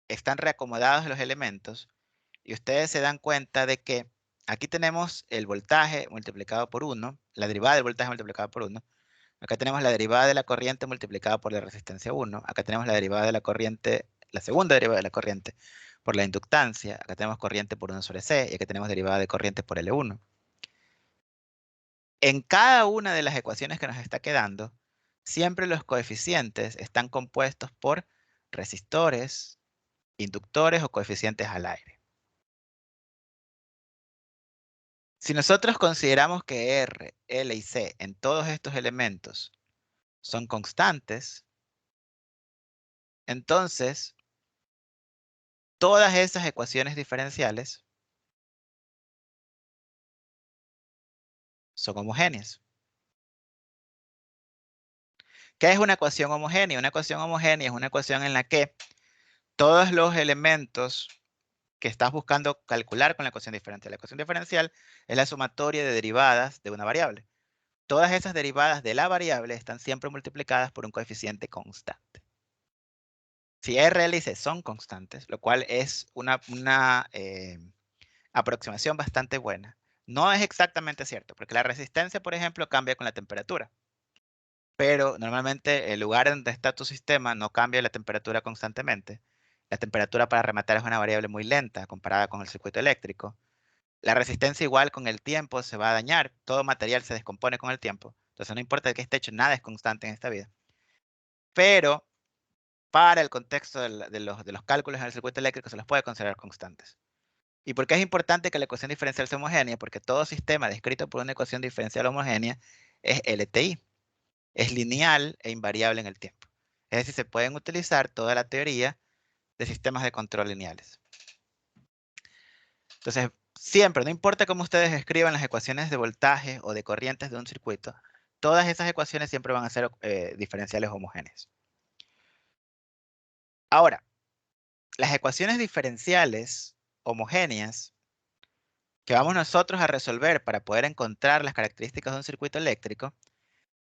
están reacomodados los elementos y ustedes se dan cuenta de que aquí tenemos el voltaje multiplicado por 1, la derivada del voltaje multiplicado por 1. Acá tenemos la derivada de la corriente multiplicada por la resistencia 1. Acá tenemos la derivada de la corriente, la segunda derivada de la corriente por la inductancia. Acá tenemos corriente por 1 sobre C y acá tenemos derivada de corriente por L1. En cada una de las ecuaciones que nos está quedando, siempre los coeficientes están compuestos por resistores, inductores o coeficientes al aire. Si nosotros consideramos que R, L y C en todos estos elementos son constantes, entonces todas esas ecuaciones diferenciales son homogéneas. ¿Qué es una ecuación homogénea? Una ecuación homogénea es una ecuación en la que todos los elementos que estás buscando calcular con la ecuación diferencial. La ecuación diferencial es la sumatoria de derivadas de una variable. Todas esas derivadas de la variable están siempre multiplicadas por un coeficiente constante. Si R, L y C son constantes, lo cual es una aproximación bastante buena. No es exactamente cierto, porque la resistencia, por ejemplo, cambia con la temperatura. Pero normalmente el lugar donde está tu sistema no cambia la temperatura constantemente. La temperatura para rematar es una variable muy lenta comparada con el circuito eléctrico. La resistencia igual con el tiempo se va a dañar. Todo material se descompone con el tiempo. Entonces no importa de qué esté hecho, nada es constante en esta vida. Pero para el contexto de los cálculos en el circuito eléctrico se los puede considerar constantes. ¿Y por qué es importante que la ecuación diferencial sea homogénea? Porque todo sistema descrito por una ecuación diferencial homogénea es LTI. Es lineal e invariable en el tiempo. Es decir, se pueden utilizar toda la teoría de sistemas de control lineales. Entonces, siempre, no importa cómo ustedes escriban las ecuaciones de voltaje o de corrientes de un circuito, todas esas ecuaciones siempre van a ser diferenciales homogéneas. Ahora, las ecuaciones diferenciales homogéneas que vamos nosotros a resolver para poder encontrar las características de un circuito eléctrico,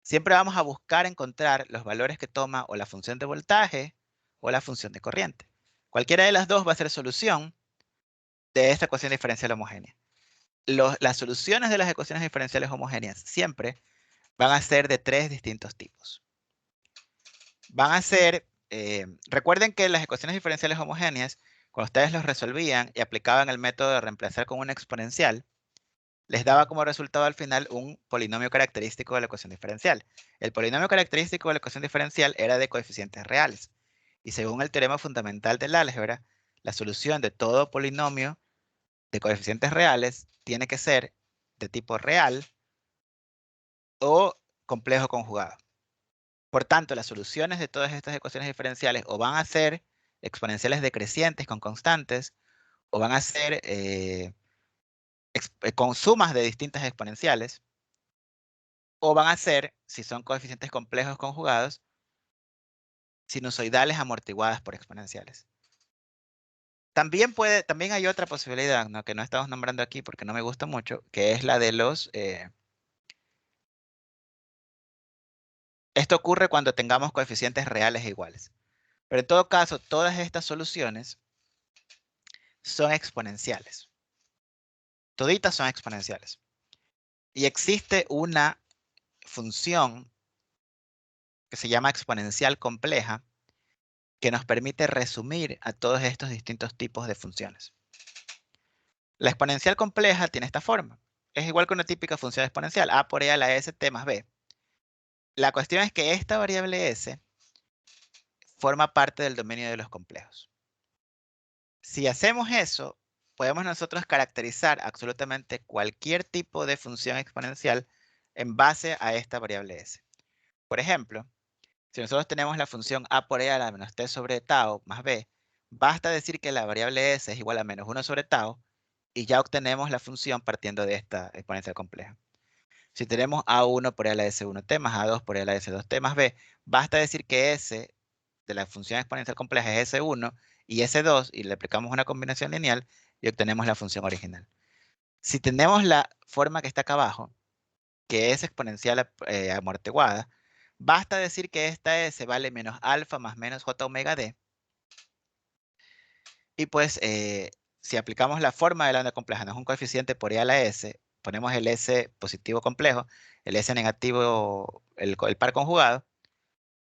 siempre vamos a buscar encontrar los valores que toma o la función de voltaje o la función de corriente. Cualquiera de las dos va a ser solución de esta ecuación diferencial homogénea. Las soluciones de las ecuaciones diferenciales homogéneas siempre van a ser de tres distintos tipos. Van a ser, recuerden que las ecuaciones diferenciales homogéneas, cuando ustedes los resolvían y aplicaban el método de reemplazar con una exponencial, les daba como resultado al final un polinomio característico de la ecuación diferencial. El polinomio característico de la ecuación diferencial era de coeficientes reales. Y según el teorema fundamental del álgebra, la solución de todo polinomio de coeficientes reales tiene que ser de tipo real o complejo conjugado. Por tanto, las soluciones de todas estas ecuaciones diferenciales o van a ser exponenciales decrecientes con constantes, o van a ser con sumas de distintas exponenciales, o van a ser, si son coeficientes complejos conjugados, sinusoidales amortiguadas por exponenciales. También hay otra posibilidad, ¿no?, que no estamos nombrando aquí porque no me gusta mucho, que es la de los... esto ocurre cuando tengamos coeficientes reales e iguales. Pero en todo caso, todas estas soluciones son exponenciales. Toditas son exponenciales. Y existe una función que se llama exponencial compleja que nos permite resumir a todos estos distintos tipos de funciones. La exponencial compleja tiene esta forma. Es igual que una típica función exponencial, a por e a la s t más b. La cuestión es que esta variable s forma parte del dominio de los complejos. Si hacemos eso, podemos nosotros caracterizar absolutamente cualquier tipo de función exponencial en base a esta variable s. Por ejemplo, si nosotros tenemos la función a por e a la menos t sobre tau más b, basta decir que la variable s es igual a menos 1 sobre tau y ya obtenemos la función partiendo de esta exponencial compleja. Si tenemos a1 por e a la s1t más a2 por e a la s2t más b, basta decir que s de la función exponencial compleja es s1 y s2 y le aplicamos una combinación lineal y obtenemos la función original. Si tenemos la forma que está acá abajo, que es exponencial amortiguada, basta decir que esta s vale menos alfa más menos j omega d. Y pues si aplicamos la forma de la onda compleja, no es un coeficiente por e a la s, ponemos el s positivo complejo, el s negativo, el par conjugado,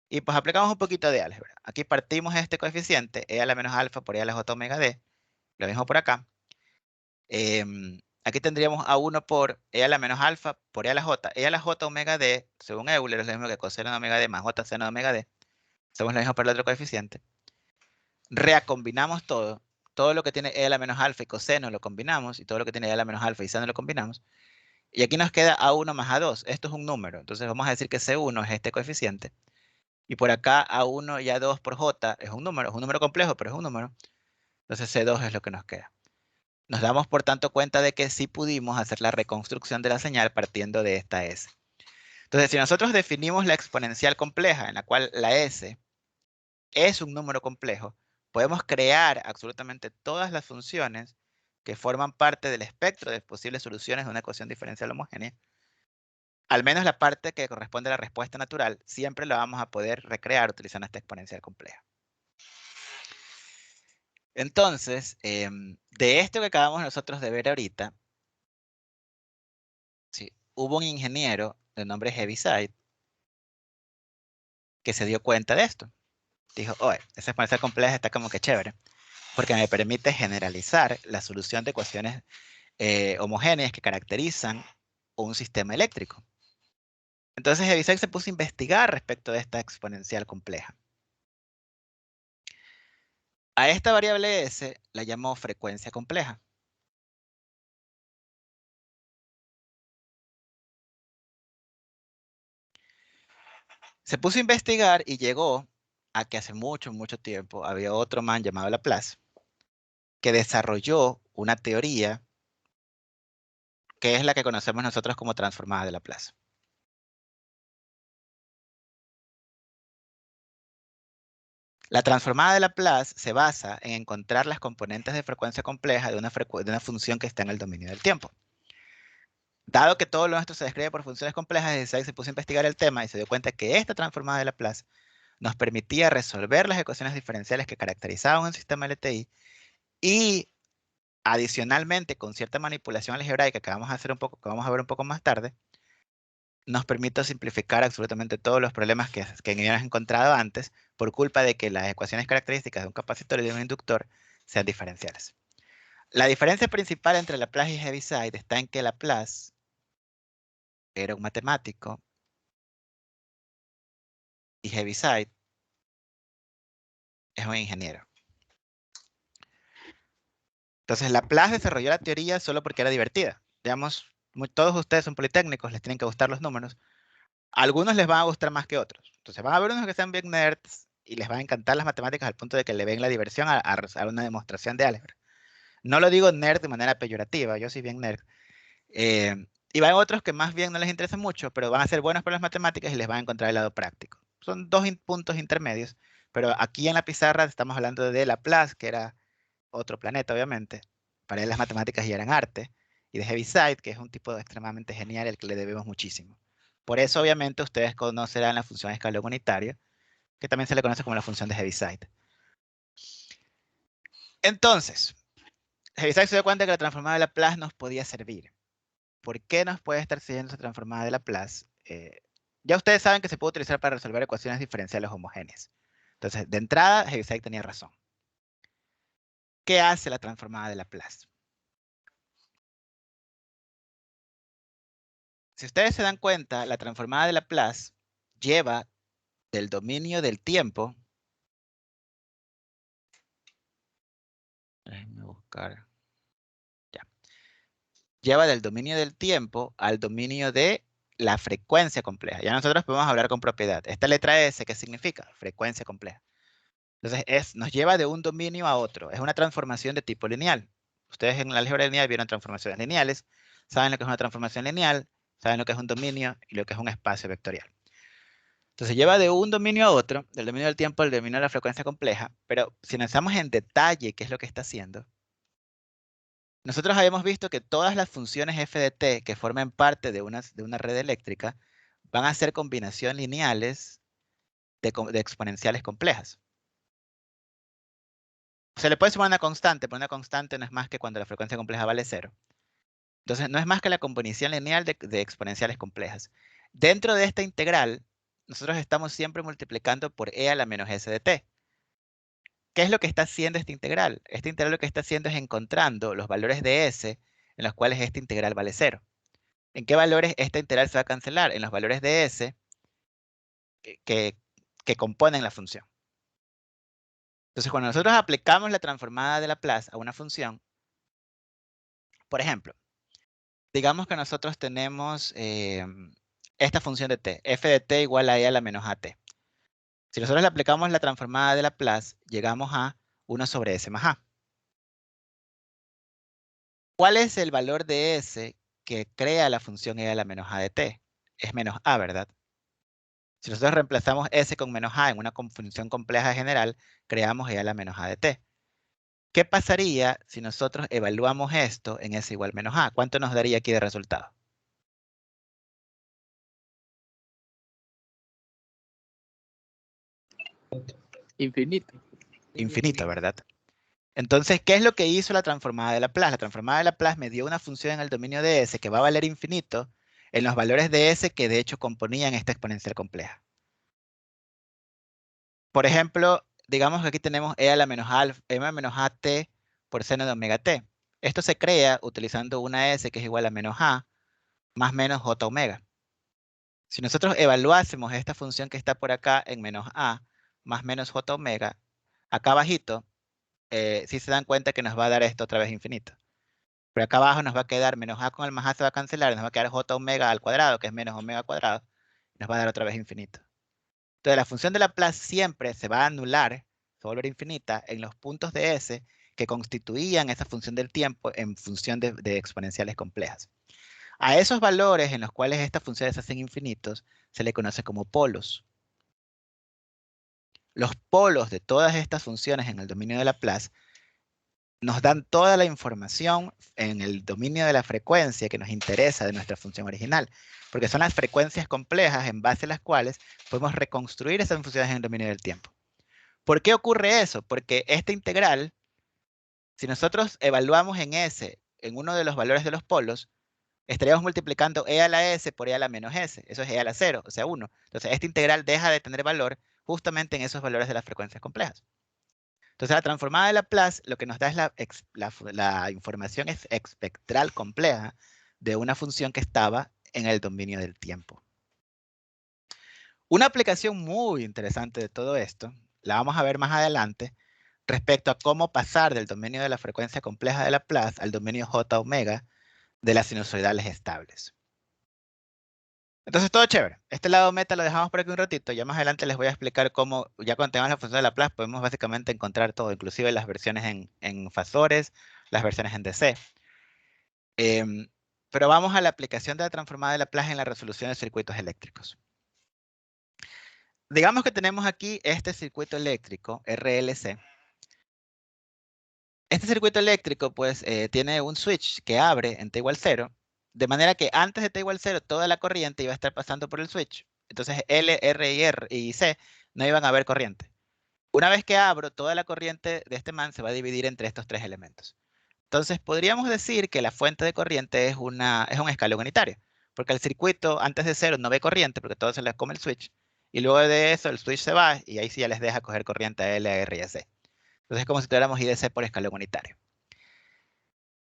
y pues aplicamos un poquito de álgebra. Aquí partimos este coeficiente, e a la menos alfa por e a la j omega d, lo mismo por acá. Aquí tendríamos a1 por e a la menos alfa por e a la j omega d, según Euler, es lo mismo que coseno de omega d más j seno de omega d. Hacemos lo mismo para el otro coeficiente. Recombinamos todo lo que tiene e a la menos alfa y coseno lo combinamos, y todo lo que tiene e a la menos alfa y seno lo combinamos. Y aquí nos queda a1 más a2. Esto es un número, entonces vamos a decir que c1 es este coeficiente. Y por acá a1 y a2 por j es un número complejo, pero es un número. Entonces c2 es lo que nos queda. Nos damos por tanto cuenta de que sí pudimos hacer la reconstrucción de la señal partiendo de esta s. Entonces, si nosotros definimos la exponencial compleja en la cual la s es un número complejo, podemos crear absolutamente todas las funciones que forman parte del espectro de posibles soluciones de una ecuación diferencial homogénea. Al menos la parte que corresponde a la respuesta natural, siempre la vamos a poder recrear utilizando esta exponencial compleja. Entonces, de esto que acabamos nosotros de ver ahorita, sí, hubo un ingeniero de nombre Heaviside que se dio cuenta de esto. Dijo, oye, esa exponencial compleja está como que chévere, porque me permite generalizar la solución de ecuaciones homogéneas que caracterizan un sistema eléctrico. Entonces Heaviside se puso a investigar respecto de esta exponencial compleja. A esta variable s la llamó frecuencia compleja. Se puso a investigar y llegó a que hace mucho, mucho tiempo había otro man llamado Laplace que desarrolló una teoría que es la que conocemos nosotros como transformada de Laplace. La transformada de Laplace se basa en encontrar las componentes de frecuencia compleja de una función que está en el dominio del tiempo. Dado que todo lo nuestro se describe por funciones complejas, Heaviside se puso a investigar el tema y se dio cuenta que esta transformada de Laplace nos permitía resolver las ecuaciones diferenciales que caracterizaban un sistema LTI y adicionalmente, con cierta manipulación algebraica que vamos a ver un poco más tarde, nos permite simplificar absolutamente todos los problemas que habíamos encontrado antes por culpa de que las ecuaciones características de un capacitor y de un inductor sean diferenciales. La diferencia principal entre Laplace y Heaviside está en que Laplace era un matemático y Heaviside es un ingeniero. Entonces Laplace desarrolló la teoría solo porque era divertida. Digamos, todos ustedes son politécnicos, les tienen que gustar los números. A algunos les van a gustar más que otros. Entonces van a haber unos que sean bien nerds y les va a encantar las matemáticas al punto de que le ven la diversión a una demostración de álgebra. No lo digo nerd de manera peyorativa, yo soy bien nerd. Y van otros que más bien no les interesa mucho, pero van a ser buenos para las matemáticas y les van a encontrar el lado práctico. Son dos puntos intermedios, pero aquí en la pizarra estamos hablando de Laplace, que era otro planeta, obviamente. Para él las matemáticas ya eran arte. Y de Heaviside, que es un tipo extremadamente genial al que le debemos muchísimo. Por eso, obviamente, ustedes conocerán la función escalón unitario, que también se le conoce como la función de Heaviside. Entonces, Heaviside se dio cuenta que la transformada de Laplace nos podía servir. ¿Por qué nos puede estar sirviendo esa transformada de Laplace? Ya ustedes saben que se puede utilizar para resolver ecuaciones diferenciales homogéneas. Entonces, de entrada, Heaviside tenía razón. ¿Qué hace la transformada de Laplace? Si ustedes se dan cuenta, la transformada de Laplace lleva del dominio del tiempo. Déjenme buscar. Ya. Lleva del dominio del tiempo al dominio de la frecuencia compleja. Ya nosotros podemos hablar con propiedad. Esta letra S, ¿qué significa? Frecuencia compleja. Entonces, nos lleva de un dominio a otro. Es una transformación de tipo lineal. Ustedes en la álgebra lineal vieron transformaciones lineales. Saben lo que es una transformación lineal, saben lo que es un dominio y lo que es un espacio vectorial. Entonces lleva de un dominio a otro, del dominio del tiempo al dominio de la frecuencia compleja, pero si analizamos en detalle qué es lo que está haciendo, nosotros habíamos visto que todas las funciones f de t que formen parte de una red eléctrica van a ser combinaciones lineales de exponenciales complejas. Se le puede sumar una constante, pero una constante no es más que cuando la frecuencia compleja vale 0. Entonces no es más que la combinación lineal de exponenciales complejas. Dentro de esta integral, nosotros estamos siempre multiplicando por e a la menos s de t. ¿Qué es lo que está haciendo esta integral? Esta integral lo que está haciendo es encontrando los valores de s en los cuales esta integral vale 0. ¿En qué valores esta integral se va a cancelar? En los valores de s que componen la función. Entonces, cuando nosotros aplicamos la transformada de Laplace a una función, por ejemplo, digamos que nosotros tenemos esta función de t, f de t igual a e a la menos at. Si nosotros le aplicamos la transformada de Laplace, llegamos a 1 sobre s más a. ¿Cuál es el valor de s que crea la función e a la menos a de t? Es menos a, ¿verdad? Si nosotros reemplazamos s con menos a en una función compleja general, creamos e a la menos a de t. ¿Qué pasaría si nosotros evaluamos esto en s igual menos a? ¿Cuánto nos daría aquí de resultado? Infinito. Infinito, ¿verdad? Entonces, ¿qué es lo que hizo la transformada de Laplace? La transformada de Laplace me dio una función en el dominio de S que va a valer infinito en los valores de S que de hecho componían esta exponencial compleja. Por ejemplo, digamos que aquí tenemos e a la menos at por seno de omega t. Esto se crea utilizando una S que es igual a menos a más menos j omega. Si nosotros evaluásemos esta función que está por acá en menos a más menos j omega, acá abajito, si se dan cuenta que nos va a dar esto otra vez infinito. Pero acá abajo nos va a quedar menos a con el más a se va a cancelar, nos va a quedar j omega al cuadrado, que es menos omega al cuadrado, y nos va a dar otra vez infinito. Entonces la función de Laplace siempre se va a anular, se va a volver infinita, en los puntos de S que constituían esa función del tiempo en función de exponenciales complejas. A esos valores en los cuales estas funciones se hacen infinitos, se le conoce como polos. Los polos de todas estas funciones en el dominio de Laplace nos dan toda la información en el dominio de la frecuencia que nos interesa de nuestra función original, porque son las frecuencias complejas en base a las cuales podemos reconstruir esas funciones en el dominio del tiempo. ¿Por qué ocurre eso? Porque esta integral, si nosotros evaluamos en S, en uno de los valores de los polos, estaríamos multiplicando e a la s por e a la menos s. Eso es e a la 0, o sea 1. Entonces, esta integral deja de tener valor justamente en esos valores de las frecuencias complejas. Entonces, la transformada de Laplace lo que nos da es la información espectral compleja de una función que estaba en el dominio del tiempo. Una aplicación muy interesante de todo esto, la vamos a ver más adelante, respecto a cómo pasar del dominio de la frecuencia compleja de Laplace al dominio j omega de las sinusoidales estables. Entonces todo chévere. Este lado meta lo dejamos por aquí un ratito. Ya más adelante les voy a explicar cómo, ya cuando tengamos la función de Laplace, podemos básicamente encontrar todo, inclusive las versiones en fasores, las versiones en DC. Pero vamos a la aplicación de la transformada de Laplace en la resolución de circuitos eléctricos. Digamos que tenemos aquí este circuito eléctrico, RLC. Este circuito eléctrico pues tiene un switch que abre en t igual 0, de manera que antes de t igual 0 toda la corriente iba a estar pasando por el switch. Entonces L, R y C no iban a haber corriente. Una vez que abro, toda la corriente de este man se va a dividir entre estos tres elementos. Entonces podríamos decir que la fuente de corriente es un escalón unitario, porque el circuito antes de 0 no ve corriente porque todo se le come el switch, y luego de eso el switch se va y ahí sí ya les deja coger corriente a L, a R y a C. Entonces es como si tuviéramos IDC por escalón unitario.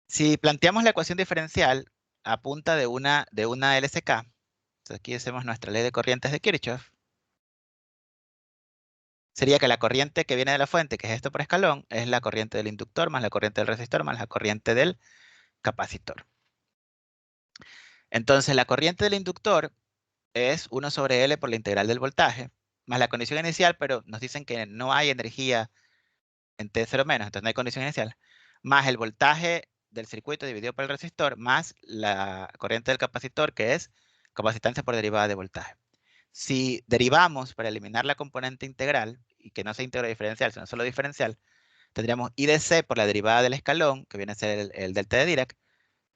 Si planteamos la ecuación diferencial a punta de una LCK, entonces aquí hacemos nuestra ley de corrientes de Kirchhoff, sería que la corriente que viene de la fuente, que es esto por escalón, es la corriente del inductor más la corriente del resistor más la corriente del capacitor. Entonces la corriente del inductor es 1 sobre L por la integral del voltaje, más la condición inicial, pero nos dicen que no hay energía en T0 menos, entonces no hay condición inicial, más el voltaje del circuito dividido por el resistor, más la corriente del capacitor, que es capacitancia por derivada de voltaje. Si derivamos para eliminar la componente integral, y que no sea íntegro diferencial, sino solo diferencial, tendríamos I de C por la derivada del escalón, que viene a ser el delta de Dirac.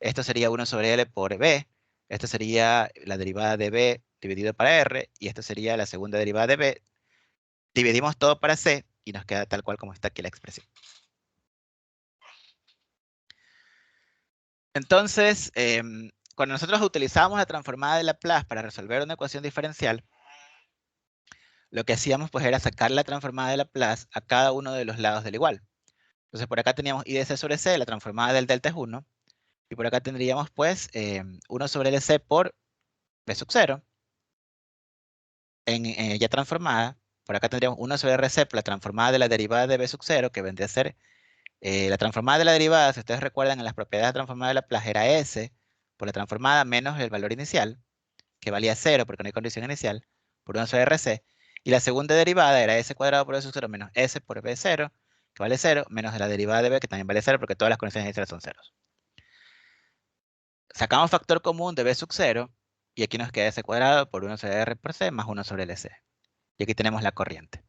Esto sería 1 sobre L por B. Esto sería la derivada de B dividido para R, y esto sería la segunda derivada de B. Dividimos todo para C, y nos queda tal cual como está aquí la expresión. Entonces, cuando nosotros utilizamos la transformada de Laplace para resolver una ecuación diferencial, lo que hacíamos pues era sacar la transformada de Laplace a cada uno de los lados del igual. Entonces por acá teníamos I de C sobre C, la transformada del delta es 1, y por acá tendríamos pues 1 sobre LC por B sub 0, ya transformada. Por acá tendríamos 1 sobre RC por la transformada de la derivada de B sub 0, que vendría a ser la transformada de la derivada, si ustedes recuerdan, en las propiedades de la transformada de Laplace era S por la transformada menos el valor inicial, que valía 0 porque no hay condición inicial, por 1 sobre RC. Y la segunda derivada era S cuadrado por B sub 0 menos S por B0, que vale 0, menos la derivada de B, que también vale 0 porque todas las condiciones iniciales son ceros. Sacamos factor común de B sub 0 y aquí nos queda S cuadrado por 1 sobre R por C más 1 sobre LC. Y aquí tenemos la corriente.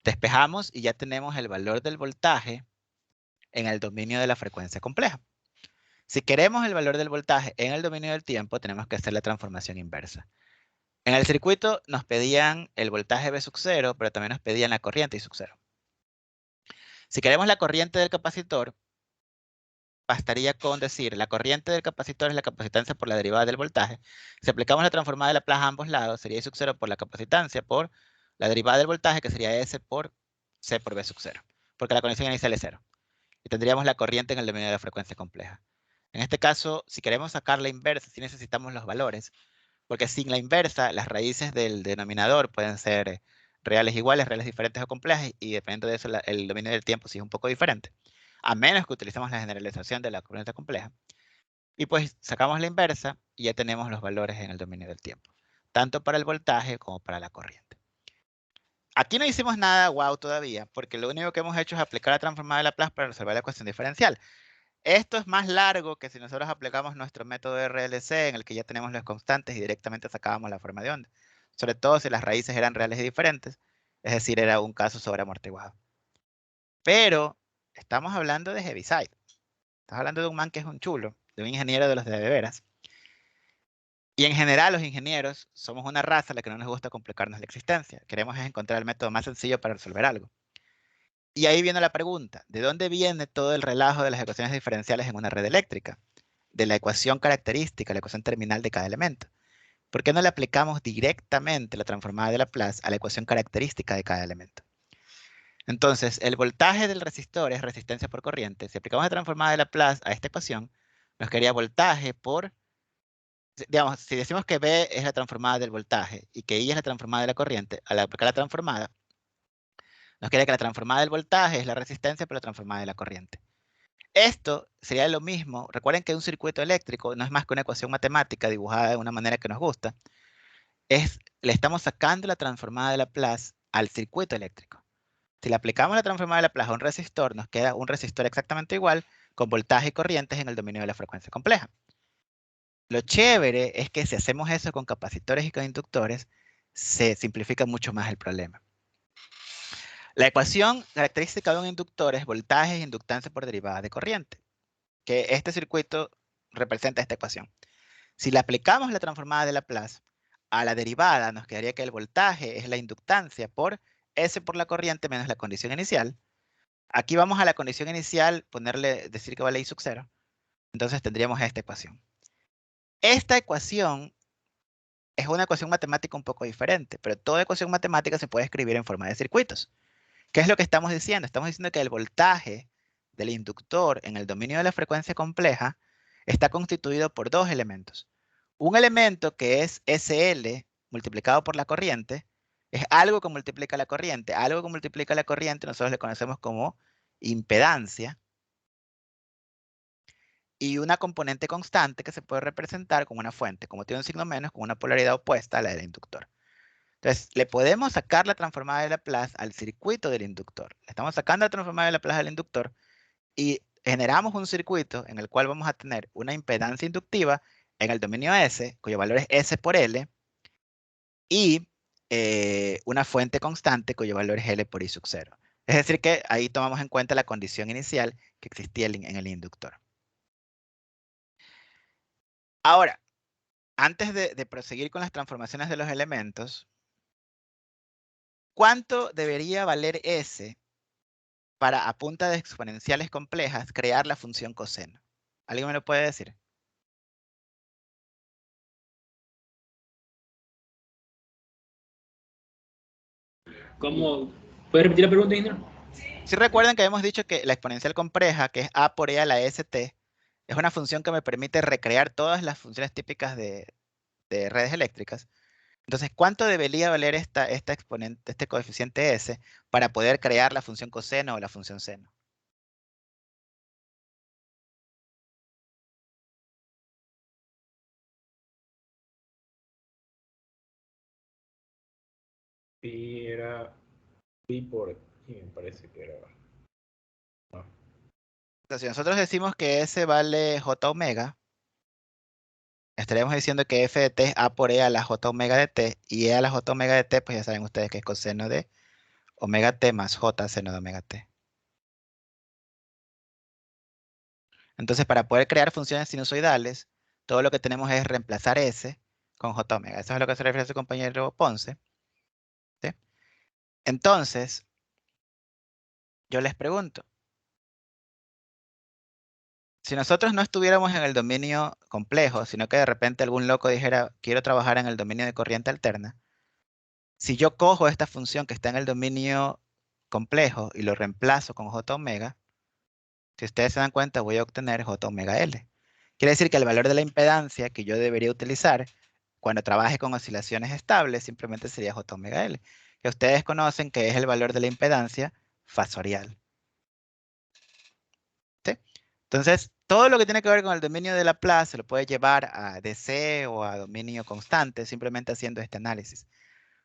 Despejamos y ya tenemos el valor del voltaje en el dominio de la frecuencia compleja. Si queremos el valor del voltaje en el dominio del tiempo, tenemos que hacer la transformación inversa. En el circuito nos pedían el voltaje V sub 0, pero también nos pedían la corriente I sub 0. Si queremos la corriente del capacitor, bastaría con decir la corriente del capacitor es la capacitancia por la derivada del voltaje. Si aplicamos la transformada de Laplace a ambos lados, sería I sub 0 por la capacitancia por la derivada del voltaje, que sería S por C por V sub 0, porque la condición inicial es 0. Y tendríamos la corriente en el dominio de la frecuencia compleja. En este caso, si queremos sacar la inversa, sí necesitamos los valores, porque sin la inversa, las raíces del denominador pueden ser reales iguales, reales diferentes o complejas, y dependiendo de eso, el dominio del tiempo sí es un poco diferente, a menos que utilicemos la generalización de la corriente compleja. Y pues sacamos la inversa y ya tenemos los valores en el dominio del tiempo, tanto para el voltaje como para la corriente. Aquí no hicimos nada wow todavía, porque lo único que hemos hecho es aplicar la transformada de Laplace para resolver la ecuación diferencial. Esto es más largo que si nosotros aplicamos nuestro método de RLC, en el que ya tenemos las constantes y directamente sacábamos la forma de onda. Sobre todo si las raíces eran reales y diferentes, es decir, era un caso sobreamortiguado. Pero estamos hablando de Heaviside. Estamos hablando de un man que es un chulo, de un ingeniero de los de veras. Y en general los ingenieros somos una raza a la que no nos gusta complicarnos la existencia. Queremos encontrar el método más sencillo para resolver algo. Y ahí viene la pregunta, ¿de dónde viene todo el relajo de las ecuaciones diferenciales en una red eléctrica? De la ecuación característica, la ecuación terminal de cada elemento. ¿Por qué no le aplicamos directamente la transformada de Laplace a la ecuación característica de cada elemento? Entonces, el voltaje del resistor es resistencia por corriente. Si aplicamos la transformada de Laplace a esta ecuación, nos quedaría voltaje por, digamos, si decimos que B es la transformada del voltaje y que I es la transformada de la corriente, al aplicar la transformada, nos queda que la transformada del voltaje es la resistencia por la transformada de la corriente. Esto sería lo mismo. Recuerden que un circuito eléctrico no es más que una ecuación matemática dibujada de una manera que nos gusta. le estamos sacando la transformada de Laplace al circuito eléctrico. Si le aplicamos la transformada de Laplace a un resistor, nos queda un resistor exactamente igual, con voltaje y corrientes en el dominio de la frecuencia compleja. Lo chévere es que si hacemos eso con capacitores y con inductores, se simplifica mucho más el problema. La ecuación característica de un inductor es voltaje e inductancia por derivada de corriente, que este circuito representa esta ecuación. Si le aplicamos la transformada de Laplace a la derivada, nos quedaría que el voltaje es la inductancia por S por la corriente menos la condición inicial. Aquí vamos a la condición inicial, decir que vale I sub 0. Entonces tendríamos esta ecuación. Esta ecuación es una ecuación matemática un poco diferente, pero toda ecuación matemática se puede escribir en forma de circuitos. ¿Qué es lo que estamos diciendo? Estamos diciendo que el voltaje del inductor en el dominio de la frecuencia compleja está constituido por dos elementos. Un elemento que es SL multiplicado por la corriente, es algo que multiplica la corriente. Algo que multiplica la corriente nosotros le conocemos como impedancia. Y una componente constante que se puede representar con una fuente, como tiene un signo menos, con una polaridad opuesta a la del inductor. Entonces, le podemos sacar la transformada de Laplace al circuito del inductor. Le estamos sacando la transformada de Laplace al inductor y generamos un circuito en el cual vamos a tener una impedancia inductiva en el dominio S, cuyo valor es S por L, y una fuente constante cuyo valor es L por I sub 0. Es decir que ahí tomamos en cuenta la condición inicial que existía en el inductor. Ahora, antes de proseguir con las transformaciones de los elementos, ¿cuánto debería valer S para, a punta de exponenciales complejas, crear la función coseno? ¿Alguien me lo puede decir? ¿Cómo? ¿Puedes repetir la pregunta, Indra? Si recuerdan que habíamos dicho que la exponencial compleja, que es a por e a la st, es una función que me permite recrear todas las funciones típicas de redes eléctricas. Entonces, ¿cuánto debería valer este coeficiente s para poder crear la función coseno o la función seno? Sí, era pi por aquí, me parece que era. Entonces, si nosotros decimos que S vale J omega, estaríamos diciendo que f de t es a por e a la j omega de t, y e a la j omega de t, pues ya saben ustedes que es coseno de omega t más j seno de omega t. Entonces, para poder crear funciones sinusoidales, todo lo que tenemos es reemplazar S con j omega. Eso es a lo que se refiere a su compañero Ponce. ¿Sí? Entonces, yo les pregunto, si nosotros no estuviéramos en el dominio complejo, sino que de repente algún loco dijera, quiero trabajar en el dominio de corriente alterna, si yo cojo esta función que está en el dominio complejo y lo reemplazo con j omega, si ustedes se dan cuenta, voy a obtener j omega L. Quiere decir que el valor de la impedancia que yo debería utilizar cuando trabaje con oscilaciones estables simplemente sería j omega L, que ustedes conocen que es el valor de la impedancia fasorial. ¿Sí? Entonces, todo lo que tiene que ver con el dominio de Laplace se lo puede llevar a DC o a dominio constante simplemente haciendo este análisis.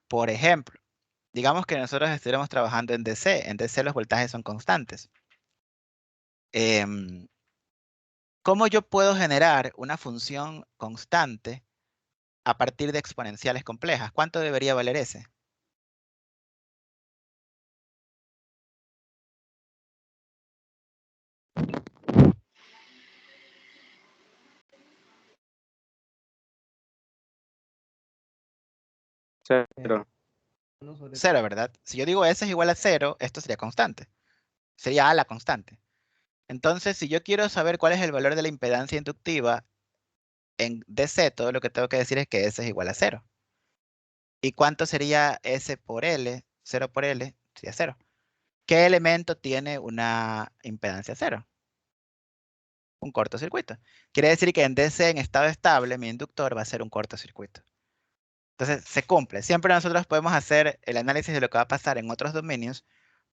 Por ejemplo, digamos que nosotros estuviéramos trabajando en DC. En DC los voltajes son constantes. ¿Cómo yo puedo generar una función constante a partir de exponenciales complejas? ¿Cuánto debería valer ese? Cero. Cero, ¿verdad? Si yo digo S es igual a 0, esto sería constante. Sería A la constante. Entonces, si yo quiero saber cuál es el valor de la impedancia inductiva en DC, todo lo que tengo que decir es que S es igual a 0. ¿Y cuánto sería S por L? 0 por L sería 0. ¿Qué elemento tiene una impedancia 0? Un cortocircuito. Quiere decir que en DC en estado estable mi inductor va a ser un cortocircuito. Entonces se cumple. Siempre nosotros podemos hacer el análisis de lo que va a pasar en otros dominios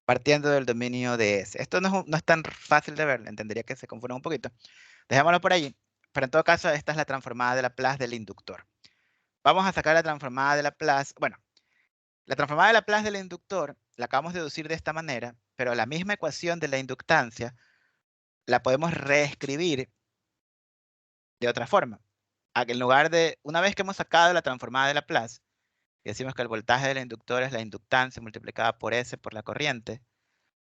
partiendo del dominio de S. Esto no es tan fácil de ver, entendería que se confunde un poquito. Dejémoslo por allí. Pero en todo caso, esta es la transformada de Laplace del inductor. Vamos a sacar la transformada de Laplace. Bueno, la transformada de Laplace del inductor la acabamos de deducir de esta manera, pero la misma ecuación de la inductancia la podemos reescribir de otra forma. En lugar de, una vez que hemos sacado la transformada de Laplace, y decimos que el voltaje del inductor es la inductancia multiplicada por S por la corriente,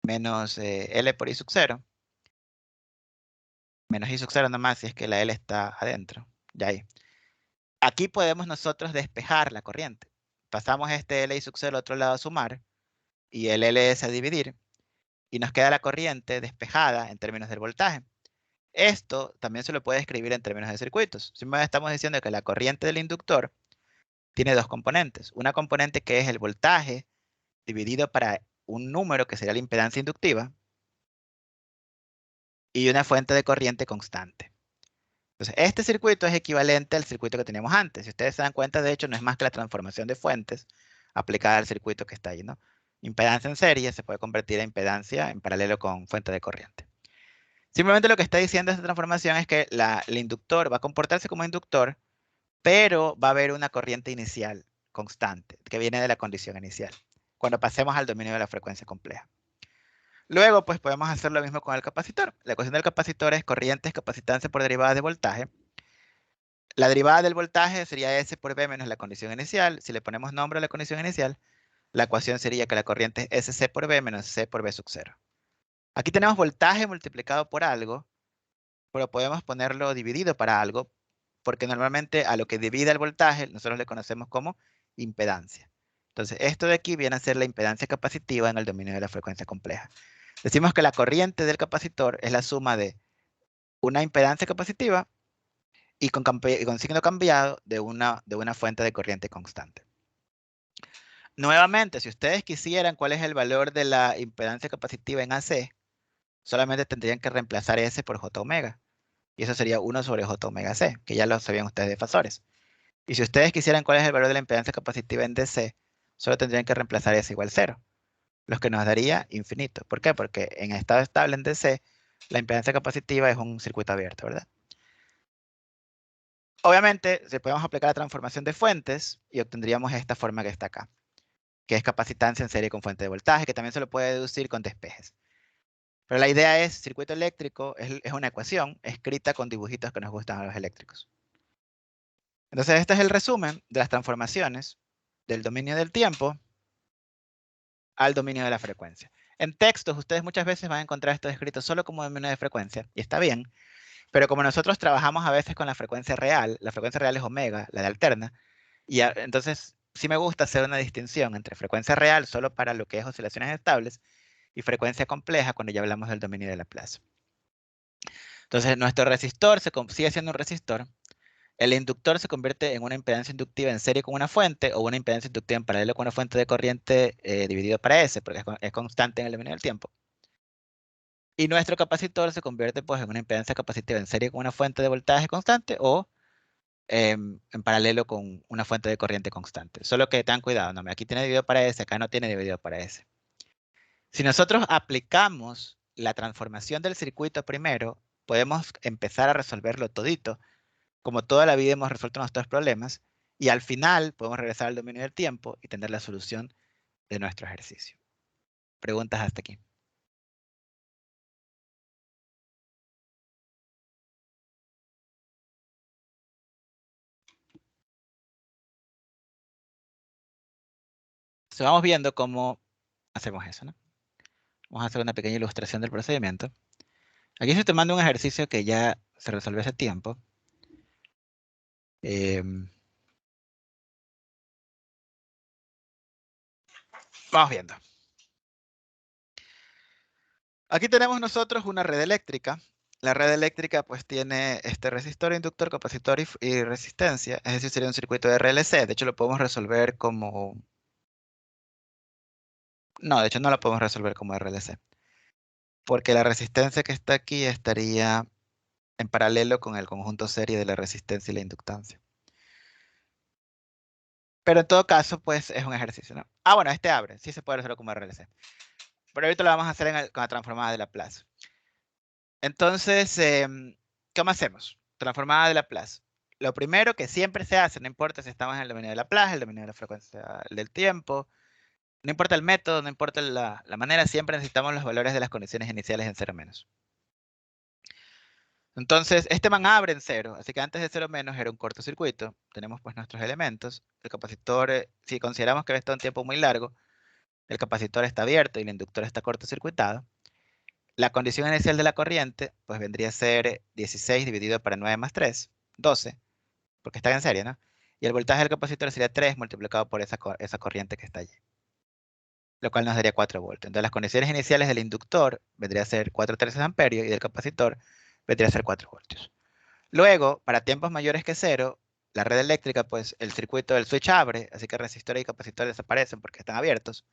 menos L por I sub 0, menos I sub 0 nomás si es que la L está adentro. Ya ahí. Aquí podemos nosotros despejar la corriente. Pasamos este L I sub 0 al otro lado a sumar, y el LS a dividir, y nos queda la corriente despejada en términos del voltaje. Esto también se lo puede escribir en términos de circuitos. Simplemente estamos diciendo que la corriente del inductor tiene dos componentes. Una componente que es el voltaje dividido para un número que sería la impedancia inductiva y una fuente de corriente constante. Entonces, este circuito es equivalente al circuito que teníamos antes. Si ustedes se dan cuenta, de hecho, no es más que la transformación de fuentes aplicada al circuito que está ahí, ¿no? Impedancia en serie se puede convertir a impedancia en paralelo con fuente de corriente. Simplemente lo que está diciendo esta transformación es que el inductor va a comportarse como inductor, pero va a haber una corriente inicial constante que viene de la condición inicial, cuando pasemos al dominio de la frecuencia compleja. Luego, pues podemos hacer lo mismo con el capacitor. La ecuación del capacitor es corrientes capacitancia por derivada de voltaje. La derivada del voltaje sería S por V menos la condición inicial. Si le ponemos nombre a la condición inicial, la ecuación sería que la corriente es SC por V menos C por V sub 0. Aquí tenemos voltaje multiplicado por algo, pero podemos ponerlo dividido para algo, porque normalmente a lo que divide el voltaje nosotros le conocemos como impedancia. Entonces, esto de aquí viene a ser la impedancia capacitiva en el dominio de la frecuencia compleja. Decimos que la corriente del capacitor es la suma de una impedancia capacitiva y con signo cambiado de una fuente de corriente constante. Nuevamente, si ustedes quisieran cuál es el valor de la impedancia capacitiva en AC, solamente tendrían que reemplazar S por J omega. Y eso sería 1 sobre J omega C, que ya lo sabían ustedes de fasores. Y si ustedes quisieran cuál es el valor de la impedancia capacitiva en DC, solo tendrían que reemplazar S igual 0, lo que nos daría infinito. ¿Por qué? Porque en estado estable en DC, la impedancia capacitiva es un circuito abierto, ¿verdad? Obviamente, si podemos aplicar la transformación de fuentes y obtendríamos esta forma que está acá, que es capacitancia en serie con fuente de voltaje, que también se lo puede deducir con despejes. Pero la idea es, circuito eléctrico es una ecuación escrita con dibujitos que nos gustan a los eléctricos. Entonces, este es el resumen de las transformaciones del dominio del tiempo al dominio de la frecuencia. En textos, ustedes muchas veces van a encontrar esto escrito solo como dominio de frecuencia, y está bien, pero como nosotros trabajamos a veces con la frecuencia real es omega, la de alterna, y entonces sí me gusta hacer una distinción entre frecuencia real solo para lo que es oscilaciones estables y frecuencia compleja cuando ya hablamos del dominio de Laplace. Entonces, nuestro resistor sigue siendo un resistor. El inductor se convierte en una impedancia inductiva en serie con una fuente o una impedancia inductiva en paralelo con una fuente de corriente dividido para S, porque es constante en el dominio del tiempo. Y nuestro capacitor se convierte pues, en una impedancia capacitiva en serie con una fuente de voltaje constante o en paralelo con una fuente de corriente constante. Solo que tengan cuidado, no, aquí tiene dividido para S, acá no tiene dividido para S. Si nosotros aplicamos la transformación del circuito primero, podemos empezar a resolverlo todito, como toda la vida hemos resuelto nuestros problemas, y al final podemos regresar al dominio del tiempo y tener la solución de nuestro ejercicio. ¿Preguntas hasta aquí? Entonces vamos viendo cómo hacemos eso, ¿no? Vamos a hacer una pequeña ilustración del procedimiento. Aquí estoy tomando un ejercicio que ya se resolvió hace tiempo. Vamos viendo. Aquí tenemos nosotros una red eléctrica. La red eléctrica pues tiene este resistor, inductor, capacitor y resistencia. Es decir, sería un circuito de RLC. De hecho, lo podemos resolver como... No, de hecho no lo podemos resolver como RLC. Porque la resistencia que está aquí estaría en paralelo con el conjunto serie de la resistencia y la inductancia. Pero en todo caso, pues es un ejercicio, ¿no? Ah, bueno, este abre. Sí se puede resolver como RLC. Pero ahorita lo vamos a hacer con la transformada de Laplace. Entonces, ¿cómo hacemos? Transformada de Laplace. lo primero que siempre se hace, no importa si estamos en el dominio de Laplace, el dominio de la frecuencia del tiempo, no importa el método, no importa la manera, siempre necesitamos los valores de las condiciones iniciales en 0 menos. Entonces, este man abre en 0, así que antes de 0 menos era un cortocircuito. Tenemos pues nuestros elementos. El capacitor, si consideramos que está un tiempo muy largo, el capacitor está abierto y el inductor está cortocircuitado. La condición inicial de la corriente pues vendría a ser 16 dividido para 9 más 3, 12, porque está en serie, ¿no? Y el voltaje del capacitor sería 3 multiplicado por esa corriente que está allí, lo cual nos daría 4 voltios. Entonces las condiciones iniciales del inductor vendría a ser 4 tercios de amperio y del capacitor vendría a ser 4 voltios. Luego, para tiempos mayores que 0, la red eléctrica, pues el circuito del switch abre, así que resistores y capacitores desaparecen porque están abiertos.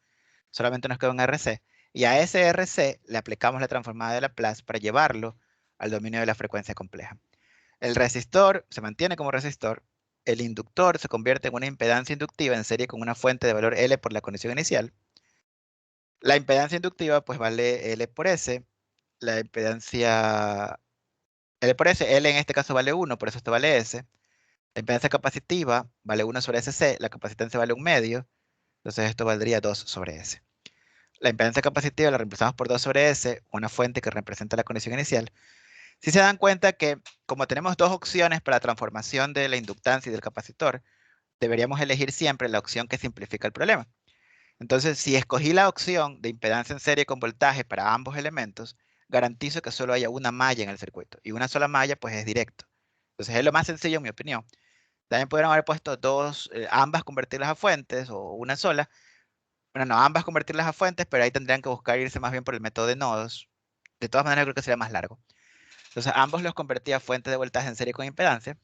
Solamente nos queda un RC. Y a ese RC le aplicamos la transformada de Laplace para llevarlo al dominio de la frecuencia compleja. El resistor se mantiene como resistor. El inductor se convierte en una impedancia inductiva en serie con una fuente de valor L por la condición inicial. La impedancia inductiva pues vale L por S. La impedancia L por S, L en este caso vale 1, por eso esto vale S. La impedancia capacitiva vale 1 sobre SC, la capacitancia vale 1 medio, entonces esto valdría 2 sobre S. La impedancia capacitiva la reemplazamos por 2 sobre S, una fuente que representa la condición inicial. Si se dan cuenta que como tenemos dos opciones para la transformación de la inductancia y del capacitor, deberíamos elegir siempre la opción que simplifica el problema. Entonces, si escogí la opción de impedancia en serie con voltaje para ambos elementos, garantizo que solo haya una malla en el circuito. Y una sola malla, pues es directo. Entonces, es lo más sencillo en mi opinión. También pudieron haber puesto dos, ambas convertirlas a fuentes o una sola. Bueno, no, ambas convertirlas a fuentes, pero ahí tendrían que buscar irse más bien por el método de nodos. De todas maneras, creo que sería más largo. Entonces, ambos los convertía a fuentes de voltaje en serie con impedancia.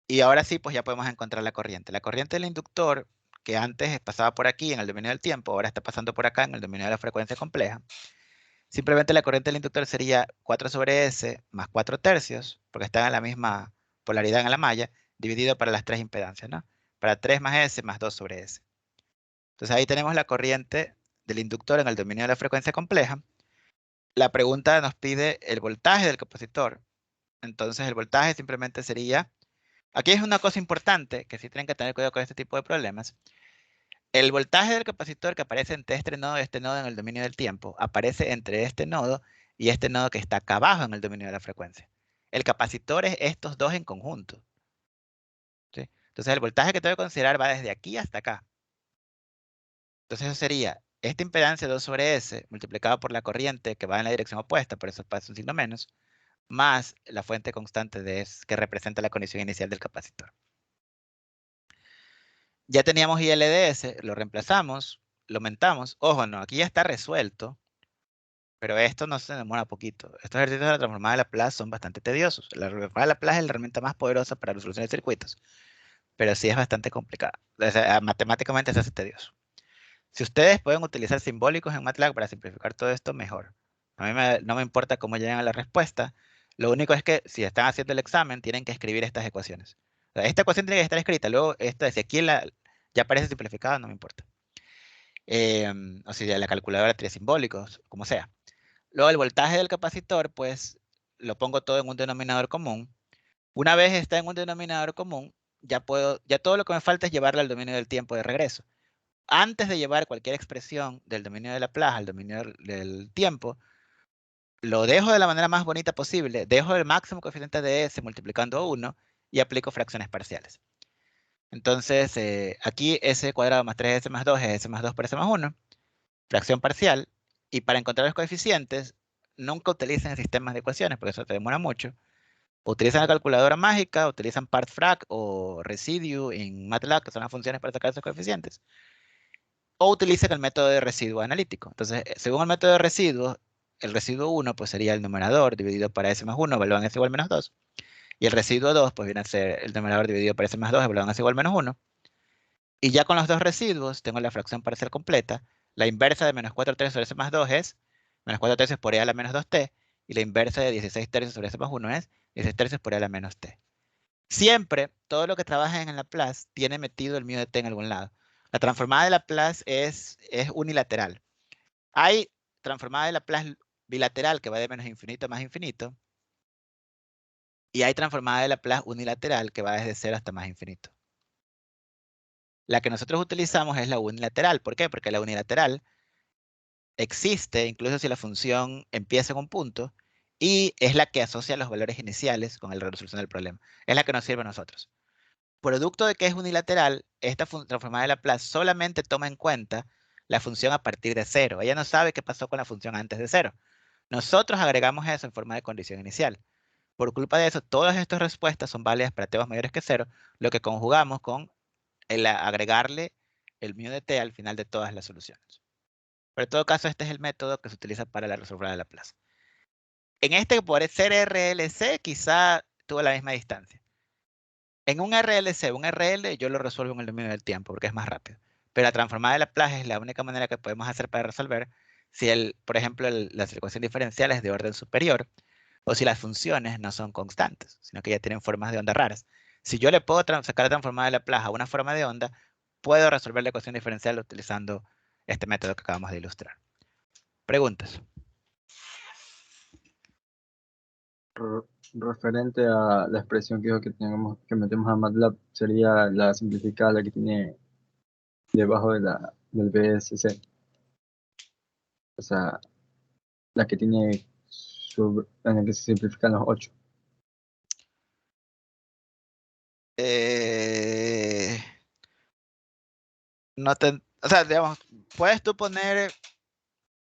Y ahora sí, pues ya podemos encontrar la corriente. La corriente del inductor, que antes pasaba por aquí en el dominio del tiempo, ahora está pasando por acá en el dominio de la frecuencia compleja. Simplemente la corriente del inductor sería 4 sobre S más 4 tercios, porque están en la misma polaridad en la malla, dividido para las tres impedancias, ¿no? Para 3 más S más 2 sobre S. Entonces ahí tenemos la corriente del inductor en el dominio de la frecuencia compleja. La pregunta nos pide el voltaje del capacitor. Entonces el voltaje simplemente sería... Aquí es una cosa importante que sí tienen que tener cuidado con este tipo de problemas. El voltaje del capacitor que aparece entre este nodo y este nodo en el dominio del tiempo aparece entre este nodo y este nodo que está acá abajo en el dominio de la frecuencia. El capacitor es estos dos en conjunto, ¿sí? Entonces el voltaje que tengo que considerar va desde aquí hasta acá. Entonces eso sería esta impedancia 2 sobre S multiplicado por la corriente que va en la dirección opuesta, por eso pasa un signo menos, más la fuente constante de S que representa la condición inicial del capacitor. Ya teníamos ILDS, lo reemplazamos, lo aumentamos. Ojo, no, aquí ya está resuelto, pero esto no se demora poquito. Estos ejercicios de la transformada de Laplace son bastante tediosos. La transformada de Laplace es la herramienta más poderosa para la resolución de circuitos, pero sí es bastante complicada. O sea, matemáticamente se hace tedioso. Si ustedes pueden utilizar simbólicos en MATLAB para simplificar todo esto, mejor. A mí no me importa cómo lleguen a la respuesta. Lo único es que si están haciendo el examen, tienen que escribir estas ecuaciones. O sea, esta ecuación tiene que estar escrita. Luego, si aquí ya aparece simplificada, no me importa. O si la calculadora tiene simbólicos, como sea. Luego, el voltaje del capacitor, pues lo pongo todo en un denominador común. Una vez está en un denominador común, ya todo lo que me falta es llevarla al dominio del tiempo de regreso. Antes de llevar cualquier expresión del dominio de Laplace al dominio del tiempo, lo dejo de la manera más bonita posible, dejo el máximo coeficiente de S multiplicando 1 y aplico fracciones parciales. Entonces, aquí S cuadrado más 3S más 2 es S más 2 por S más 1, fracción parcial, y para encontrar los coeficientes, nunca utilicen sistemas de ecuaciones, porque eso te demora mucho. Utilizan la calculadora mágica, utilizan partfrac o residue en MATLAB, que son las funciones para sacar esos coeficientes. O utilizan el método de residuo analítico. Entonces, según el método de residuos, el residuo 1 pues sería el numerador dividido para S más 1, evaluado en S igual menos 2. Y el residuo 2 pues viene a ser el numerador dividido por S más 2, evaluado en S igual menos 1. Y ya con los dos residuos tengo la fracción parcial completa. La inversa de menos 4 tercios sobre S más 2 es menos 4 tercios por E a la menos 2t. Y la inversa de 16 tercios sobre S más 1 es 16 tercios por E a la menos t. Siempre, todo lo que trabaja en Laplace tiene metido el mu de t en algún lado. La transformada de Laplace es unilateral. Hay transformada de Laplace bilateral que va de menos infinito a más infinito. Y hay transformada de Laplace unilateral que va desde 0 hasta más infinito. La que nosotros utilizamos es la unilateral. ¿Por qué? Porque la unilateral existe incluso si la función empieza en un punto y es la que asocia los valores iniciales con la resolución del problema. Es la que nos sirve a nosotros. Producto de que es unilateral, esta transformada de Laplace solamente toma en cuenta la función a partir de 0. Ella no sabe qué pasó con la función antes de 0. Nosotros agregamos eso en forma de condición inicial. Por culpa de eso, todas estas respuestas son válidas para t mayores que 0, lo que conjugamos con el agregarle el mu de t al final de todas las soluciones. Pero en todo caso, este es el método que se utiliza para la resolución de Laplace. En este, por ser RLC, quizá tuvo la misma distancia. En un RLC, un RL, yo lo resuelvo en el dominio del tiempo porque es más rápido. Pero la transformada de Laplace es la única manera que podemos hacer para resolver si, por ejemplo, la ecuación diferencial es de orden superior o si las funciones no son constantes, sino que ya tienen formas de onda raras. Si yo le puedo sacar la transformada de Laplace a una forma de onda, puedo resolver la ecuación diferencial utilizando este método que acabamos de ilustrar. ¿Preguntas? Referente a la expresión que dijo que metemos a MATLAB, sería la simplificada, la que tiene debajo del BSC. O sea, la que tiene en la que se simplifican los 8. No te, o sea, digamos, puedes tú poner,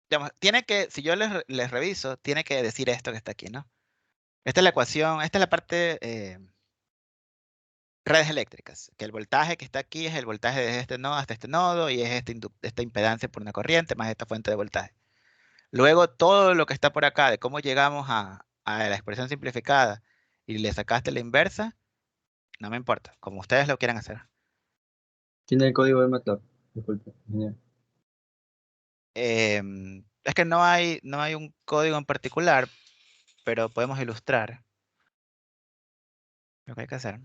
digamos, tiene que, si yo les reviso, tiene que decir esto que está aquí, ¿no? Esta es la ecuación, esta es la parte redes eléctricas, que el voltaje que está aquí es el voltaje desde este nodo hasta este nodo y es esta impedancia por una corriente más esta fuente de voltaje. Luego todo lo que está por acá, de cómo llegamos a la expresión simplificada y le sacaste la inversa, no me importa, como ustedes lo quieran hacer. Tiene el código de MATLAB, disculpe. Es que no hay un código en particular, pero podemos ilustrar lo que hay que hacer.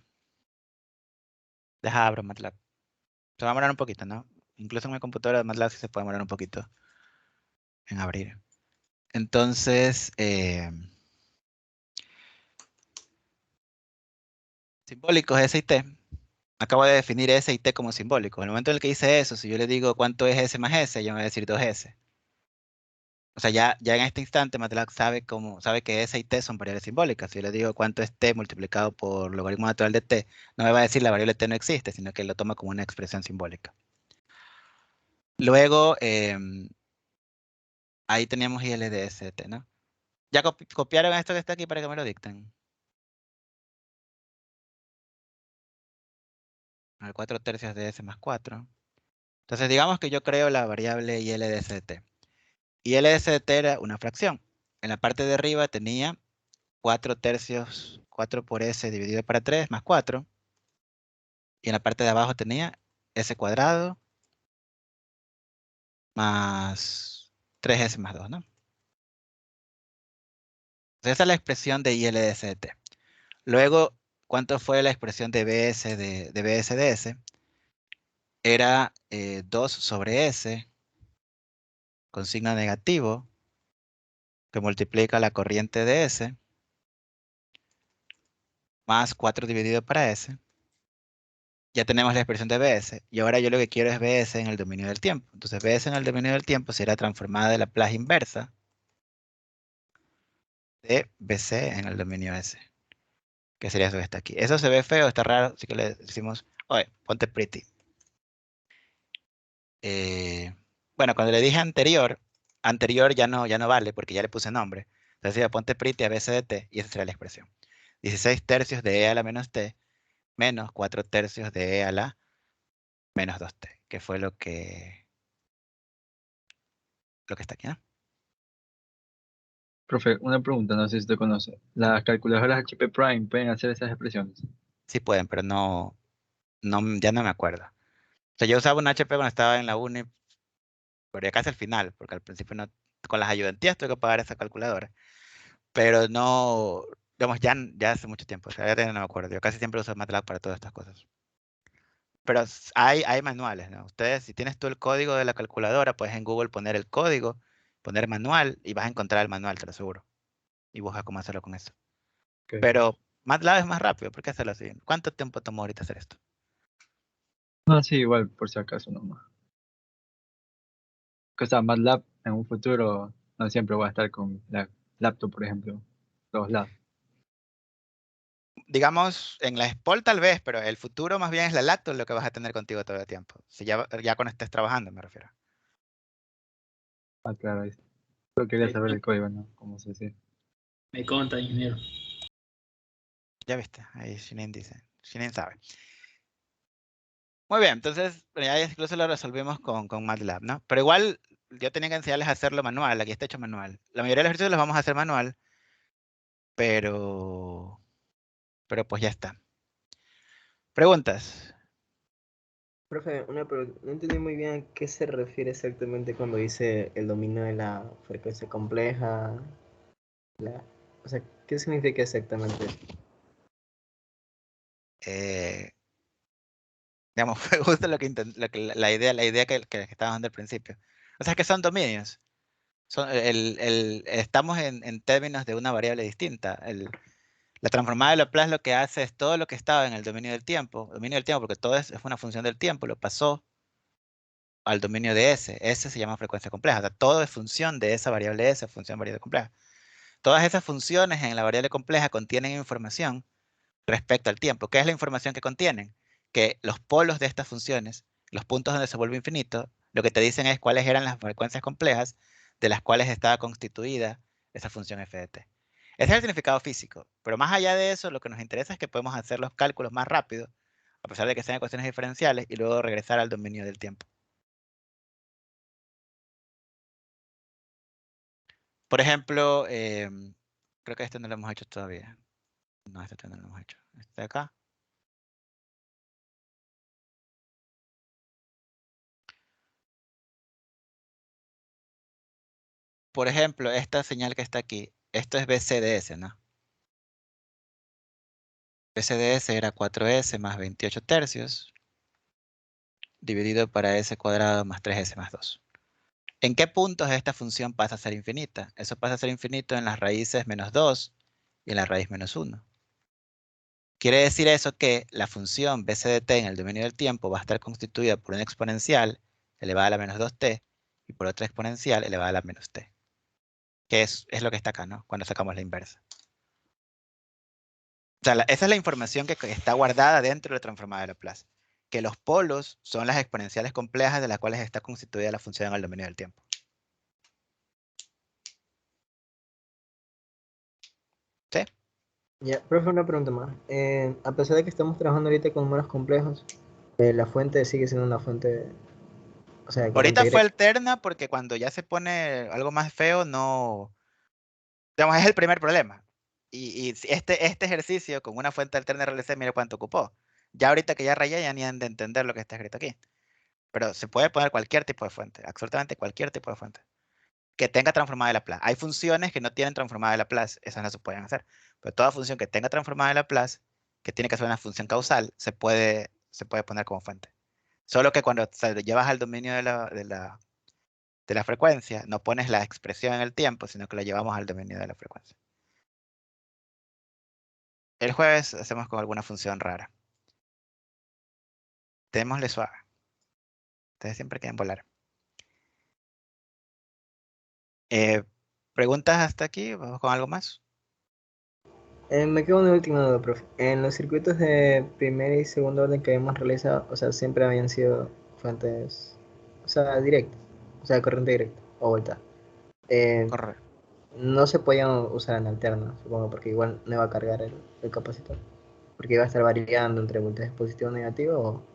Deja abro MATLAB. Se va a demorar un poquito, ¿no? Incluso en mi computadora de MATLAB sí se puede demorar un poquito en abrir. Entonces, simbólicos S y T. Acabo de definir S y T como simbólicos. En el momento en el que hice eso, si yo le digo cuánto es S más S, yo me va a decir 2S. O sea, ya en este instante MATLAB sabe que S y T son variables simbólicas. Si yo le digo cuánto es T multiplicado por logaritmo natural de T, no me va a decir la variable T no existe, sino que lo toma como una expresión simbólica. Luego, ahí teníamos ILDST, ¿no? ¿Ya copiaron esto que está aquí para que me lo dicten? Al 4/3 de S más 4. Entonces, digamos que yo creo la variable ILDST. ILDST era una fracción. En la parte de arriba tenía 4/3, 4 por S dividido para 3 más 4. Y en la parte de abajo tenía S cuadrado más 3S más 2, ¿no? Entonces, esa es la expresión de ILDST. Luego, ¿cuánto fue la expresión de BS de BS de S? Era 2 sobre S con signo negativo que multiplica la corriente de S más 4 dividido para S. Ya tenemos la expresión de BS y ahora yo lo que quiero es BS en el dominio del tiempo. Entonces BS en el dominio del tiempo será transformada de Laplace inversa de BC en el dominio S, que sería eso que está aquí. Eso se ve feo, está raro, así que le decimos, oye, ponte pretty. Bueno, cuando le dije anterior ya no vale porque ya le puse nombre. Entonces decía, ponte pretty a BC de T y esa será la expresión. 16/3 de E a la menos T menos 4/3 de E a la menos 2T, que fue lo que está aquí, ¿no? Profe, una pregunta, no sé si usted conoce. ¿Las calculadoras HP Prime pueden hacer esas expresiones? Sí pueden, pero ya no me acuerdo. O sea, yo usaba un HP cuando estaba en la uni, pero ya casi al final, porque al principio no, con las ayudantías tuve que pagar esa calculadora. Pero no, digamos, ya hace mucho tiempo, o sea, ya no me acuerdo. Yo casi siempre uso MATLAB para todas estas cosas. Pero hay manuales, ¿no? Ustedes, si tienes tú el código de la calculadora, puedes en Google poner el código, poner manual y vas a encontrar el manual, te lo aseguro. Y busca cómo hacerlo con eso. Okay. Pero MATLAB es más rápido, ¿por qué hacerlo así? ¿Cuánto tiempo tomó ahorita hacer esto? No, sí, igual, por si acaso nomás. O sea, MATLAB en un futuro no siempre va a estar con la laptop, por ejemplo, todos lados. Digamos, en la SPOL tal vez, pero el futuro más bien es la laptop lo que vas a tener contigo todo el tiempo. Si ya cuando estés trabajando, me refiero. Ah, claro, ahí. Yo quería Me saber el código, ¿no? ¿Cómo se dice? conta, ingeniero. Ya viste, ahí Shinin dice. Shinin sabe. Muy bien, entonces ya incluso lo resolvimos con MATLAB, ¿no? Pero igual yo tenía que enseñarles a hacerlo manual, aquí está hecho manual. La mayoría de los ejercicios los vamos a hacer manual, pero pues ya está. ¿Preguntas? Profe, no entendí muy bien a qué se refiere exactamente cuando dice el dominio de la frecuencia compleja. O sea, ¿qué significa exactamente? Digamos, fue justo lo que la idea que estábamos dando al principio. O sea, que son dominios. Estamos en términos de una variable distinta. La transformada de Laplace lo que hace es todo lo que estaba en el dominio del tiempo porque todo es una función del tiempo, lo pasó al dominio de S. S se llama frecuencia compleja. O sea, todo es función de esa variable S, función variable compleja. Todas esas funciones en la variable compleja contienen información respecto al tiempo. ¿Qué es la información que contienen? Que los polos de estas funciones, los puntos donde se vuelve infinito, lo que te dicen es cuáles eran las frecuencias complejas de las cuales estaba constituida esa función f de t. Ese es el significado físico, pero más allá de eso, lo que nos interesa es que podemos hacer los cálculos más rápido, a pesar de que sean ecuaciones diferenciales, y luego regresar al dominio del tiempo. Por ejemplo, creo que este no lo hemos hecho todavía. No, este no lo hemos hecho. Este de acá. Por ejemplo, esta señal que está aquí, esto es BCDS, ¿no? BCDS era 4S más 28 tercios, dividido para S cuadrado más 3S más 2. ¿En qué puntos esta función pasa a ser infinita? Eso pasa a ser infinito en las raíces menos 2 y en la raíz menos 1. Quiere decir eso que la función BC de t en el dominio del tiempo va a estar constituida por una exponencial elevada a la menos 2t y por otra exponencial elevada a la menos t. Que es lo que está acá, ¿no? Cuando sacamos la inversa. O sea, esa es la información que está guardada dentro de la transformada de Laplace. Que los polos son las exponenciales complejas de las cuales está constituida la función en el dominio del tiempo. ¿Sí? Ya, profe, una pregunta más. A pesar de que estamos trabajando ahorita con números complejos, la fuente sigue siendo una fuente, o sea, de corriente Ahorita fue directa. alterna porque cuando ya se pone algo más feo, no... Digamos, es el primer problema. Y este ejercicio con una fuente alterna RLC, mire cuánto ocupó. Ya ahorita que ya rayé, ya ni han de entender lo que está escrito aquí. Pero se puede poner cualquier tipo de fuente, absolutamente cualquier tipo de fuente que tenga transformada de Laplace. Hay funciones que no tienen transformada de Laplace, esas no se pueden hacer. Pero toda función que tenga transformada de Laplace, que tiene que ser una función causal, se puede poner como fuente. Solo que cuando lo llevas al dominio de la frecuencia, no pones la expresión en el tiempo, sino que lo llevamos al dominio de la frecuencia. El jueves hacemos con alguna función rara. Démosle suave. Ustedes siempre quieren volar. ¿Preguntas hasta aquí? ¿Vamos con algo más? Me quedo una última duda, profe. En los circuitos de primer y segundo orden que hemos realizado, o sea, siempre habían sido fuentes, o sea, directas, o sea, corriente directa o voltaje. Correcto. No se podían usar en alterna, supongo, porque igual no iba a cargar el capacitor. Porque iba a estar variando entre voltaje positivo o negativo.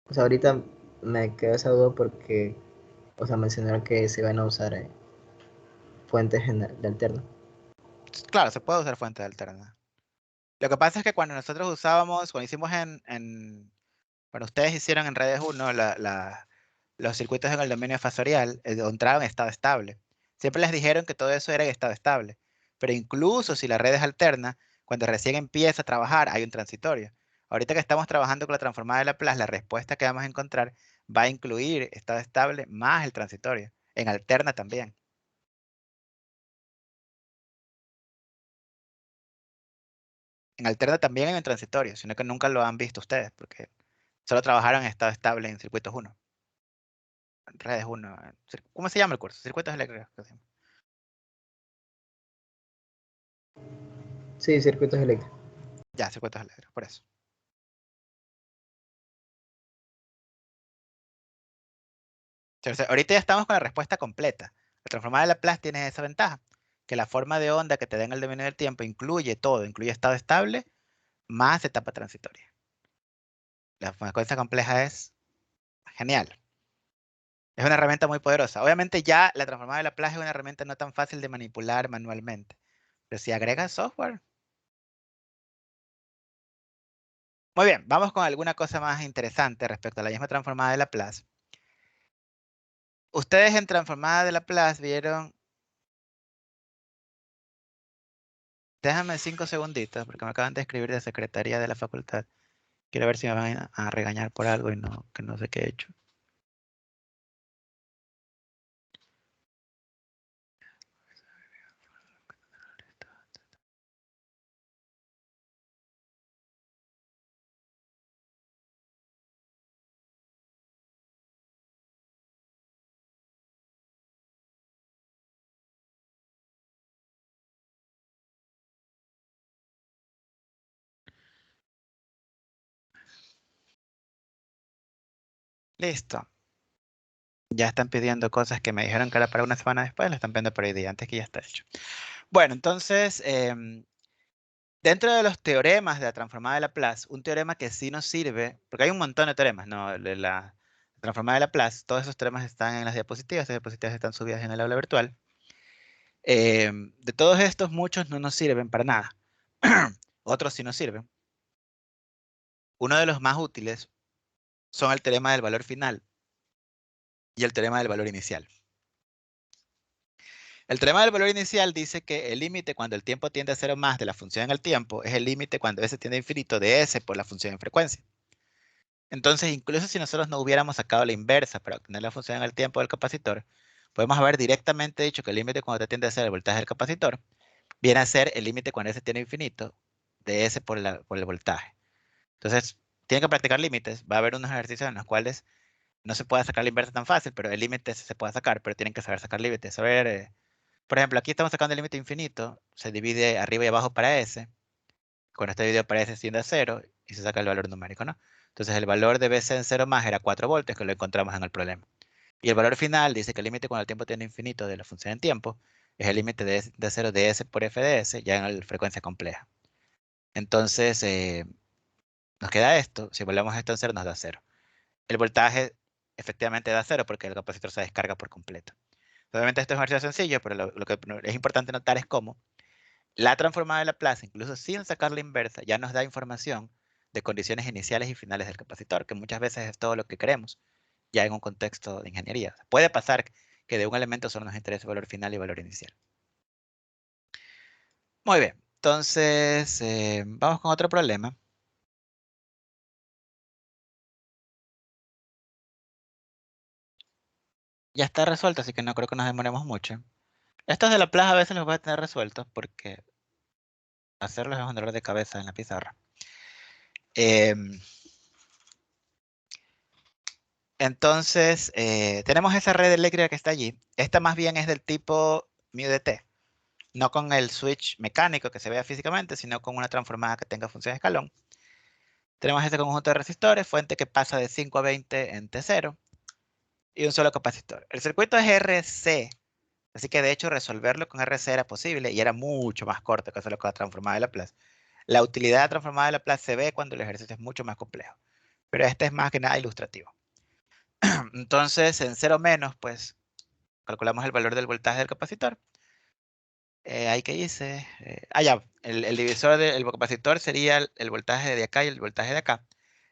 O sea, ahorita me queda esa duda porque, o sea, mencionaron que se van a usar fuentes de alterna. Claro, se puede usar fuente alterna. Lo que pasa es que cuando nosotros usábamos, cuando hicimos cuando ustedes hicieron en redes 1 los circuitos en el dominio fasorial, entraban en estado estable. Siempre les dijeron que todo eso era en estado estable. Pero incluso si la red es alterna, cuando recién empieza a trabajar, hay un transitorio. Ahorita que estamos trabajando con la transformada de Laplace, la respuesta que vamos a encontrar va a incluir estado estable más el transitorio. En alterna también. En alterna también hay en transitorio, sino que nunca lo han visto ustedes, porque solo trabajaron en estado estable en circuitos 1. Redes 1. ¿Cómo se llama el curso? Circuitos eléctricos. Sí, circuitos eléctricos. Ya, circuitos eléctricos, por eso. Entonces, ahorita ya estamos con la respuesta completa. La transformada de Laplace tiene esa ventaja, que la forma de onda que te da en el dominio del tiempo incluye todo, incluye estado estable más etapa transitoria. La frecuencia compleja es genial. Es una herramienta muy poderosa. Obviamente ya la transformada de Laplace es una herramienta no tan fácil de manipular manualmente. Pero si agregas software. Muy bien, vamos con alguna cosa más interesante respecto a la misma transformada de Laplace. Ustedes en transformada de Laplace vieron... Déjame 5 segunditos porque me acaban de escribir de secretaría de la facultad. Quiero ver si me van a regañar por algo y no, que no sé qué he hecho. Listo. Ya están pidiendo cosas que me dijeron que era para una semana después, lo están pidiendo por hoy día, antes que ya está hecho. Bueno, entonces, dentro de los teoremas de la transformada de Laplace, un teorema que sí nos sirve, porque hay un montón de teoremas, ¿no? De la transformada de Laplace, todos esos teoremas están en las diapositivas están subidas en el aula virtual. De todos estos, muchos no nos sirven para nada. Otros sí nos sirven. Uno de los más útiles son el teorema del valor final y el teorema del valor inicial. El teorema del valor inicial dice que el límite cuando el tiempo tiende a 0 más de la función en el tiempo es el límite cuando s tiende a infinito de s por la función en frecuencia. Entonces, incluso si nosotros no hubiéramos sacado la inversa para obtener la función en el tiempo del capacitor, podemos haber directamente dicho que el límite cuando tiende a 0 el voltaje del capacitor viene a ser el límite cuando s tiende a infinito de s por el voltaje. Entonces, tienen que practicar límites. Va a haber unos ejercicios en los cuales no se puede sacar la inversa tan fácil, pero el límite se puede sacar, pero tienen que saber sacar límites. Saber, por ejemplo, aquí estamos sacando el límite infinito, se divide arriba y abajo para s. Cuando está dividido para s tiende a 0 y se saca el valor numérico, ¿no? Entonces el valor de Bc en 0 más era 4 voltios, que lo encontramos en el problema. Y el valor final dice que el límite cuando el tiempo tiende a infinito de la función en tiempo es el límite de 0 de s por f de s, ya en la frecuencia compleja. Entonces, nos queda esto. Si volvemos esto en 0, nos da 0. El voltaje efectivamente da 0 porque el capacitor se descarga por completo. Obviamente esto es un ejercicio sencillo, pero lo que es importante notar es cómo la transformada de Laplace, incluso sin sacar la inversa, ya nos da información de condiciones iniciales y finales del capacitor, que muchas veces es todo lo que queremos, ya en un contexto de ingeniería. Puede pasar que de un elemento solo nos interese valor final y valor inicial. Muy bien, entonces vamos con otro problema. Ya está resuelto, así que no creo que nos demoremos mucho. Estos de Laplace a veces los voy a tener resueltos porque hacerlos es un dolor de cabeza en la pizarra. Entonces, tenemos esa red eléctrica que está allí. Esta más bien es del tipo mu de t. No con el switch mecánico que se vea físicamente, sino con una transformada que tenga función de escalón. Tenemos este conjunto de resistores, fuente que pasa de 5 a 20 en T0 y un solo capacitor. El circuito es RC, así que de hecho resolverlo con RC era posible y era mucho más corto que hacerlo con la transformada de Laplace. La utilidad de la transformada de Laplace se ve cuando el ejercicio es mucho más complejo, pero este es más que nada ilustrativo. Entonces, en 0 menos, pues calculamos el valor del voltaje del capacitor. Ahí que hice. Ya, el divisor del capacitor sería el voltaje de acá y el voltaje de acá.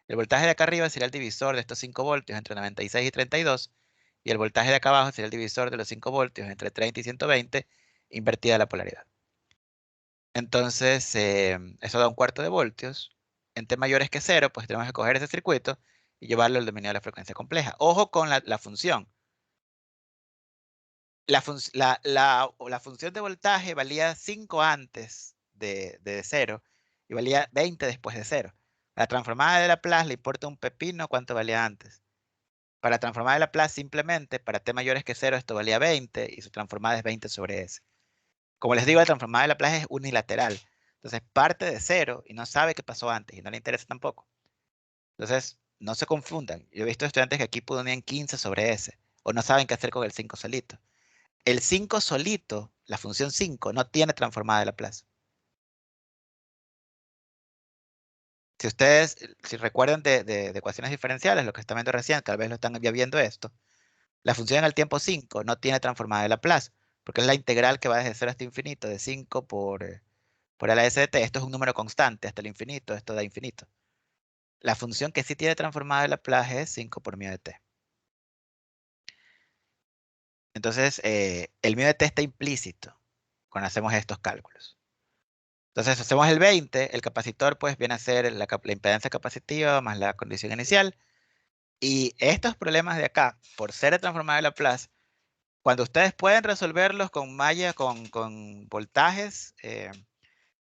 El voltaje de acá arriba sería el divisor de estos 5 voltios entre 96 y 32. Y el voltaje de acá abajo sería el divisor de los 5 voltios entre 30 y 120, invertida la polaridad. Entonces, eso da un cuarto de voltios. En T mayores que 0, pues tenemos que coger ese circuito y llevarlo al dominio de la frecuencia compleja. Ojo con la función. La función de voltaje valía 5 antes de 0 y valía 20 después de 0. La transformada de Laplace le importa un pepino cuánto valía antes. Para la transformada de Laplace simplemente, para t mayores que 0, esto valía 20 y su transformada es 20 sobre s. Como les digo, la transformada de Laplace es unilateral. Entonces parte de 0 y no sabe qué pasó antes y no le interesa tampoco. Entonces, no se confundan. Yo he visto estudiantes que aquí ponían 15 sobre s o no saben qué hacer con el 5 solito. El 5 solito, la función 5, no tiene transformada de Laplace. Si ustedes, si recuerdan de ecuaciones diferenciales, lo que están viendo recién, tal vez lo están ya viendo esto, la función al tiempo 5 no tiene transformada de Laplace, porque es la integral que va desde 0 hasta infinito, de 5 por a la s de t. Esto es un número constante hasta el infinito, esto da infinito. La función que sí tiene transformada de Laplace es 5 por μ de t. Entonces, el μ de t está implícito cuando hacemos estos cálculos. Entonces, hacemos el 20, el capacitor pues viene a ser la impedancia capacitiva más la condición inicial. Y estos problemas de acá, por ser transformada de Laplace, cuando ustedes pueden resolverlos con malla, con voltajes,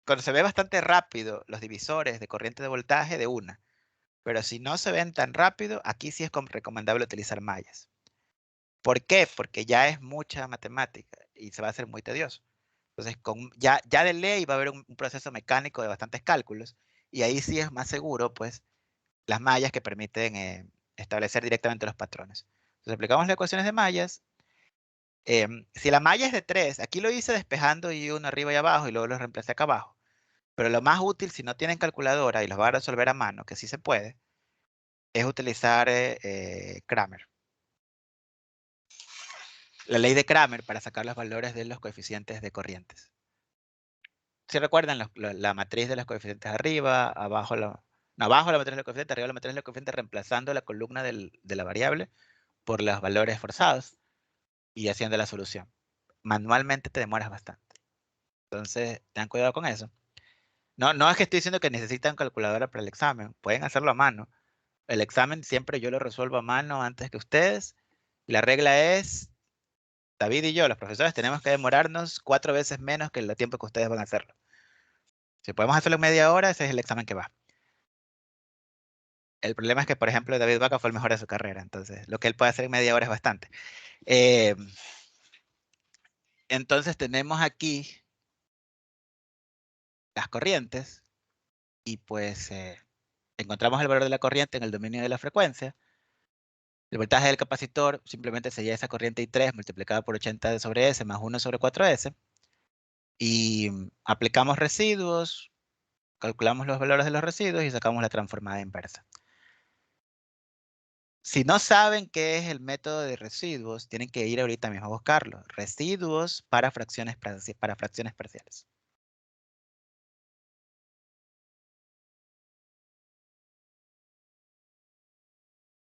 cuando se ve bastante rápido los divisores de corriente de voltaje de una. Pero si no se ven tan rápido, aquí sí es recomendable utilizar mallas. ¿Por qué? Porque ya es mucha matemática y se va a hacer muy tedioso. Entonces, ya de ley va a haber un proceso mecánico de bastantes cálculos y ahí sí es más seguro, pues, las mallas que permiten establecer directamente los patrones. Entonces, aplicamos las ecuaciones de mallas. Si la malla es de 3, aquí lo hice despejando y uno arriba y abajo y luego lo reemplacé acá abajo. Pero lo más útil, si no tienen calculadora y los van a resolver a mano, que sí se puede, es utilizar Cramer. La ley de Cramer para sacar los valores de los coeficientes de corrientes. Si recuerdan la matriz de los coeficientes arriba, abajo abajo la matriz de los coeficientes, arriba la matriz de los coeficientes, reemplazando la columna de la variable por los valores forzados y haciendo la solución. Manualmente te demoras bastante. Entonces, tengan cuidado con eso. No es que estoy diciendo que necesitan calculadora para el examen. Pueden hacerlo a mano. El examen siempre yo lo resuelvo a mano antes que ustedes. La regla es, David y yo, los profesores, tenemos que demorarnos 4 veces menos que el tiempo que ustedes van a hacerlo. Si podemos hacerlo en media hora, ese es el examen que va. El problema es que, por ejemplo, David Vaca fue el mejor de su carrera. Entonces, lo que él puede hacer en media hora es bastante. Entonces, tenemos aquí las corrientes y pues encontramos el valor de la corriente en el dominio de la frecuencia. El voltaje del capacitor simplemente sería esa corriente I3 multiplicada por 80 sobre S más 1 sobre 4S. Y aplicamos residuos, calculamos los valores de los residuos y sacamos la transformada inversa. Si no saben qué es el método de residuos, tienen que ir ahorita mismo a buscarlo. Residuos para fracciones parciales.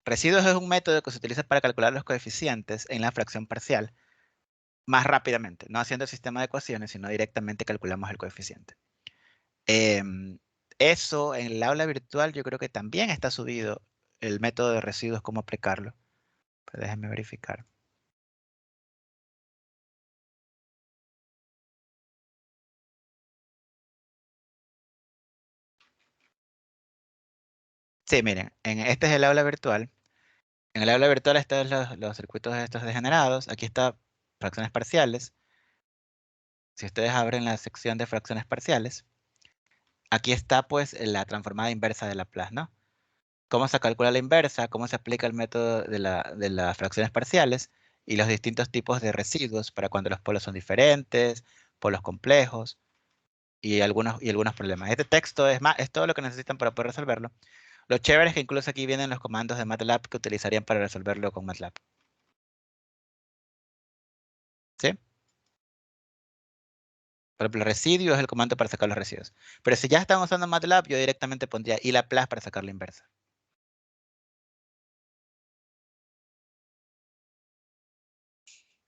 Residuos es un método que se utiliza para calcular los coeficientes en la fracción parcial más rápidamente, no haciendo el sistema de ecuaciones, sino directamente calculamos el coeficiente. Eso en el aula virtual yo creo que también está subido el método de residuos, cómo aplicarlo. Pues déjenme verificar. Sí, miren, este es el aula virtual. En el aula virtual están los circuitos estos degenerados. Aquí está fracciones parciales. Si ustedes abren la sección de fracciones parciales, aquí está pues la transformada inversa de Laplace, ¿no? Cómo se calcula la inversa, cómo se aplica el método de las fracciones parciales y los distintos tipos de residuos para cuando los polos son diferentes, polos complejos y algunos problemas. Este texto es todo lo que necesitan para poder resolverlo. Lo chévere es que incluso aquí vienen los comandos de MATLAB que utilizarían para resolverlo con MATLAB. ¿Sí? Por ejemplo, residuo es el comando para sacar los residuos. Pero si ya están usando MATLAB, yo directamente pondría iLaplace para sacar la inversa.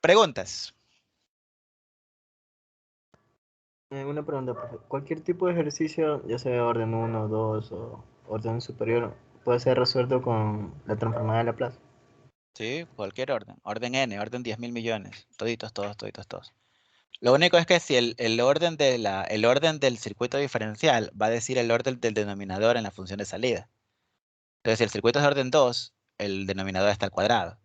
Preguntas. Una pregunta, profe. Cualquier tipo de ejercicio, ya sea orden 1, 2 o orden superior, puede ser resuelto con la transformada de Laplace. Sí, cualquier orden. Orden n, orden 10.000 millones. Toditos, todos. Lo único es que si el orden del circuito diferencial va a decir el orden del denominador en la función de salida. Entonces, si el circuito es de orden 2, el denominador está al cuadrado.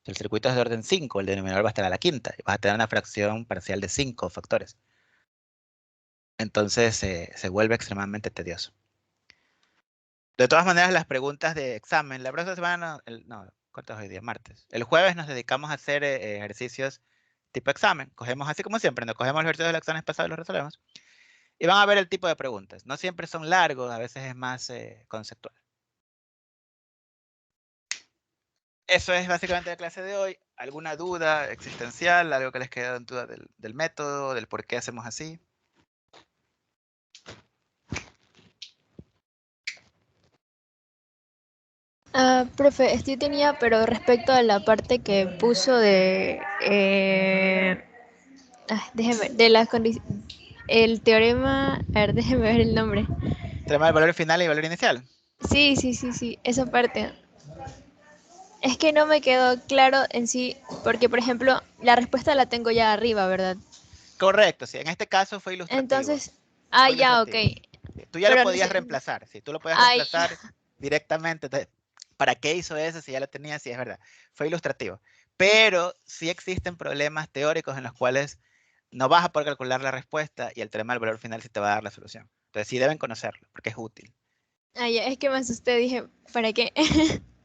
Si el circuito es de orden 5, el denominador va a estar a la quinta. Y vas a tener una fracción parcial de 5 factores. Entonces, se vuelve extremadamente tedioso. De todas maneras, las preguntas de examen, la próxima semana, ¿cuánto es hoy día? Martes. El jueves nos dedicamos a hacer ejercicios tipo examen. Cogemos así como siempre, nos cogemos los ejercicios de los exámenes pasados y los resolvemos. Y van a ver el tipo de preguntas. No siempre son largos, a veces es más conceptual. Eso es básicamente la clase de hoy. ¿Alguna duda existencial? ¿Algo que les quede en duda del método, del por qué hacemos así? Profe, esto tenía, pero respecto a la parte que puso de, déjeme, de las condiciones, el teorema, a ver, déjeme ver el nombre. Tenemos el valor final y el valor inicial. Sí, esa parte. Es que no me quedó claro en sí, porque por ejemplo, la respuesta la tengo ya arriba, ¿verdad? Correcto, sí. En este caso fue ilustrativo. Entonces, Fue ya, ok. ilustrativo. Sí, tú ya lo Pero no podías sé, reemplazar. Sí, tú lo podías ay, reemplazar directamente. Entonces, ¿para qué hizo eso si ya lo tenía? Sí, es verdad. Fue ilustrativo. Pero sí existen problemas teóricos en los cuales no vas a poder calcular la respuesta y el teorema del valor final sí te va a dar la solución. Entonces sí deben conocerlo, porque es útil. ya, es que me asusté, dije, ¿para qué?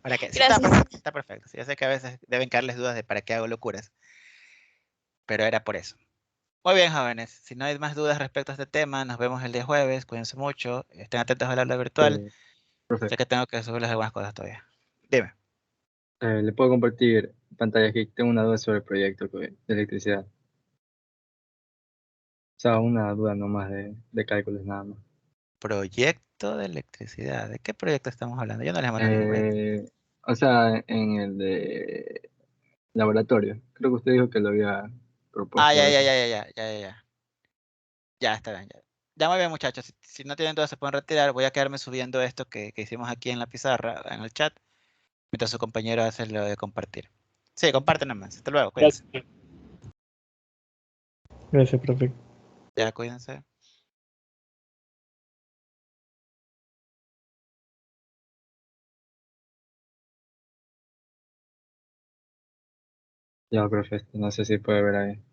¿Para qué? Sí, está Gracias. perfecto, está perfecto. Sí, yo sé que a veces deben caerles dudas de para qué hago locuras, pero era por eso. Muy bien, jóvenes. Si no hay más dudas respecto a este tema, nos vemos el día jueves. Cuídense mucho. Estén atentos al aula virtual. Profe, Sé que tengo que subirles algunas cosas todavía. Dime. le puedo compartir pantalla aquí. Tengo una duda sobre el proyecto de electricidad. O sea, una duda nomás de cálculos nada más. Proyecto de electricidad. ¿De qué proyecto estamos hablando? Yo no les mando ningún proyecto. O sea, en el de laboratorio. Creo que usted dijo que lo había Ah, propuesto ya, ya, eso. ya, ya, ya, ya, ya, ya. Ya está bien, ya. Ya muy bien, muchachos. Si no tienen dudas, se pueden retirar. Voy a quedarme subiendo esto que hicimos aquí en la pizarra, en el chat, mientras su compañero hace lo de compartir. Sí, comparten nomás. Hasta luego, cuídense. Gracias, profe. Ya, cuídense. Ya, profe, no sé si puede ver ahí.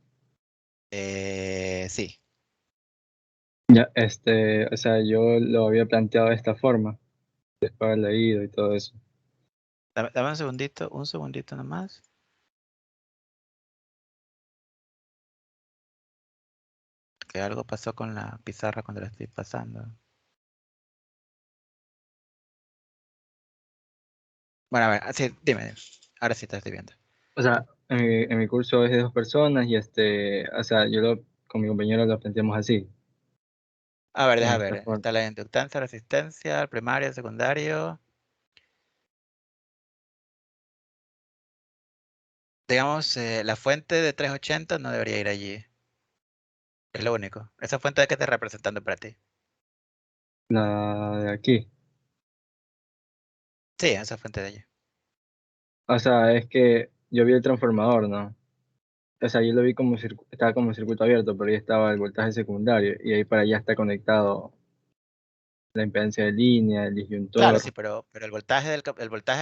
Sí. Ya, o sea, yo lo había planteado de esta forma, después de haber leído y todo eso. Dame un segundito nomás. Que algo pasó con la pizarra cuando la estoy pasando. Bueno, a ver, sí, dime. Ahora sí te estoy viendo. O sea, en mi curso es de 2 personas y o sea, con mi compañero lo planteamos así, A ver, en deja esta ver. forma. Está la inductancia, resistencia, el primario, el secundario. Digamos, la fuente de 380 no debería ir allí. Es lo único. Esa fuente de que está representando para ti. La de aquí. Sí, esa fuente de allí. O sea, es que yo vi el transformador, ¿no? O sea, yo lo vi como estaba como circuito abierto, pero ahí estaba el voltaje secundario y ahí para allá está conectado la impedancia de línea, el Claro, disyuntor. sí, pero el voltaje del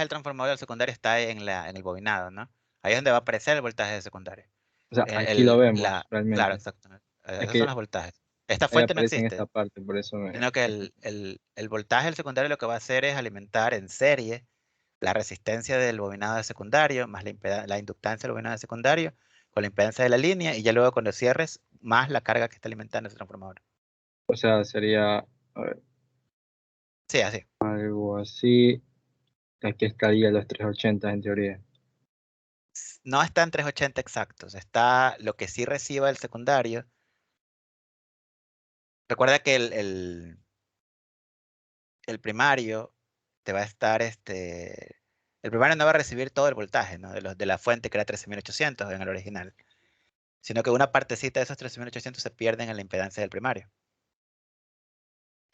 transformador del secundario está en el bobinado, ¿no? Ahí es donde va a aparecer el voltaje del secundario. O sea, aquí lo vemos Claro, realmente. exactamente. Es Esos son que los voltajes. Esta ahí fuente no aparece en esta existe, parte, por eso sino que el voltaje del secundario lo que va a hacer es alimentar en serie la resistencia del bobinado del secundario, más la inductancia del bobinado del secundario, con la impedancia de la línea, y ya luego cuando cierres, más la carga que está alimentando ese transformador. o sea, sería, a ver, Sí, así. algo así. Aquí estaría los 380 en teoría. No está en 380 exactos, está lo que sí reciba el secundario. Recuerda que el primario te va a estar, el primario no va a recibir todo el voltaje, ¿no? De la fuente que era 13.800 en el original, sino que una partecita de esos 13.800 se pierden en la impedancia del primario.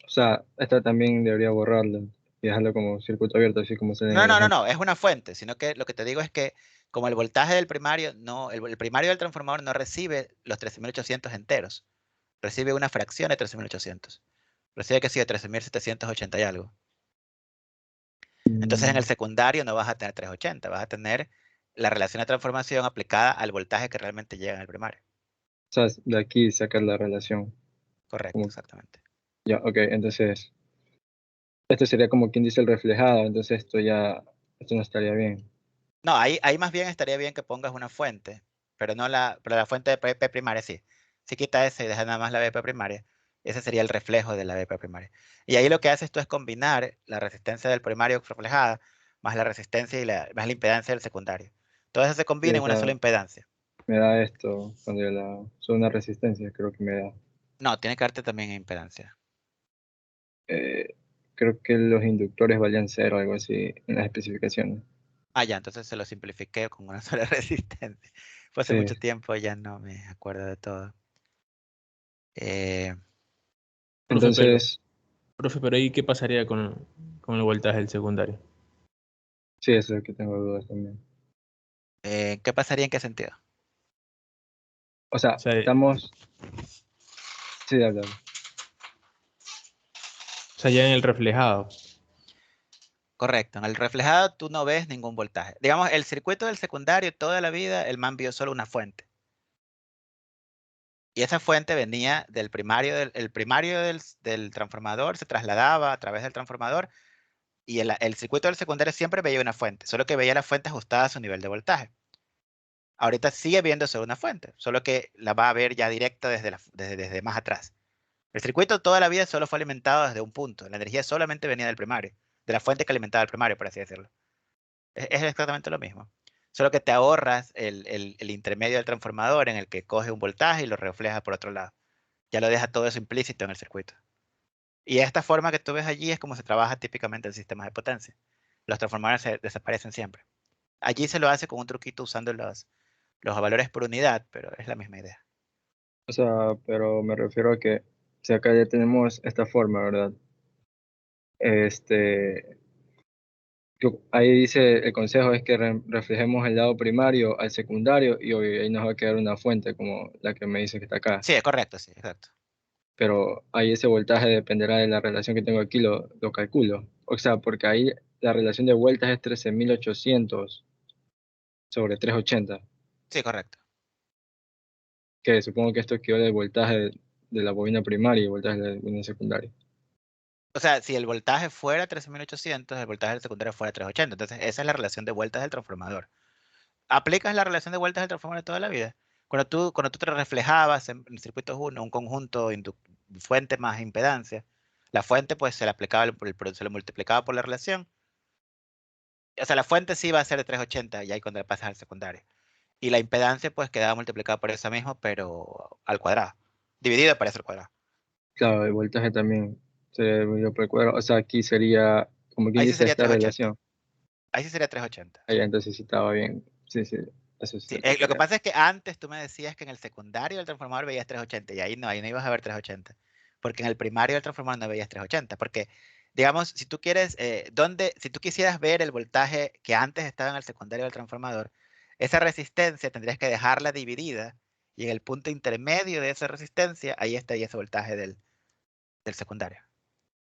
O sea, esta también debería borrarlo y dejarlo como circuito abierto, así como se ve en No, el no, no, ejemplo. no, es una fuente, sino que lo que te digo es que Como el voltaje del primario, el primario del transformador no recibe los 13.800 enteros. Recibe una fracción de 13.800. Recibe que sí, de 13.780 y algo. Entonces en el secundario no vas a tener 380, vas a tener la relación de transformación aplicada al voltaje que realmente llega en el primario. O sea, de aquí sacar la relación. Correcto, Como- exactamente. Ya, ok, entonces, esto sería como quien dice el reflejado, entonces esto no estaría bien. No, ahí más bien estaría bien que pongas una fuente, pero la fuente de BP primaria sí. Si quita esa y deja nada más la BP primaria, ese sería el reflejo de la BP primaria. Y ahí lo que haces tú es combinar la resistencia del primario reflejada más la resistencia y más la impedancia del secundario. Todo eso se Sí, combina o en una sea, sola impedancia. me da esto cuando yo son una resistencia, creo que me da. No, tiene que darte también impedancia. Eh, creo que los inductores valían 0, algo así, en las especificaciones. Ah, ya, entonces se lo simplifiqué con una sola resistencia. Fue hace Sí, mucho tiempo, ya no me acuerdo de todo. Eh, Profe, entonces, pero ahí, ¿qué pasaría con el voltaje del secundario? sí, eso es que tengo dudas también. ¿Qué pasaría en qué sentido? O O sea, sea, estamos... Sí, habla. ya en el reflejado. Correcto, en el reflejado tú no ves ningún voltaje. Digamos, el circuito del secundario, toda la vida, el man vio solo una fuente. Y esa fuente venía del primario, el primario del transformador, se trasladaba a través del transformador y el circuito del secundario siempre veía una fuente, solo que veía la fuente ajustada a su nivel de voltaje. Ahorita sigue viendo solo una fuente, solo que la va a ver ya directa desde más atrás. El circuito toda la vida solo fue alimentado desde un punto, la energía solamente venía del primario, de la fuente que alimentaba el primario, por así decirlo. Es exactamente lo mismo. Solo que te ahorras el intermedio del transformador en el que coge un voltaje y lo refleja por otro lado. Ya lo deja todo eso implícito en el circuito. Y esta forma que tú ves allí es como se trabaja típicamente en sistemas de potencia. Los transformadores desaparecen siempre. Allí se lo hace con un truquito usando los valores por unidad, pero es la misma idea. O sea, pero me refiero a que si acá ya tenemos esta forma, ¿verdad? Este, ahí dice, el consejo es que reflejemos el lado primario al secundario y ahí nos va a quedar una fuente como la que me dice que está acá. Sí, es correcto, sí, exacto. Pero ahí ese voltaje dependerá de la relación que tengo aquí, lo calculo. O sea, porque ahí la relación de vueltas es 13.800 sobre 380, Sí, correcto. que supongo que esto equivale al voltaje de la bobina primaria y el voltaje de la bobina secundaria. O sea, si el voltaje fuera 13.800, el voltaje del secundario fuera 380. Entonces, esa es la relación de vueltas del transformador. ¿Aplicas la relación de vueltas del transformador toda la vida? Cuando tú te reflejabas en circuitos 1, un conjunto fuente más impedancia, la fuente pues se le aplicaba se le multiplicaba por la relación. O sea, la fuente sí va a ser de 380 y ahí cuando le pasas al secundario. Y la impedancia pues quedaba multiplicada por eso mismo, pero al cuadrado. Dividido por eso al cuadrado. Claro, el voltaje también se dividido por el cuadrado. O sea, aquí sería, como quien Ahí sí dice, sería esta 380. relación. Ahí sí sería 380. Ahí entonces sí estaba bien. Sí, sí, eso es Sí, cierto. lo que pasa es que antes tú me decías que en el secundario del transformador veías 380 y ahí no ibas a ver 380, porque en el primario del transformador no veías 380, porque digamos, si tú quieres, si tú quisieras ver el voltaje que antes estaba en el secundario del transformador, esa resistencia tendrías que dejarla dividida y en el punto intermedio de esa resistencia, ahí estaría ese voltaje del secundario.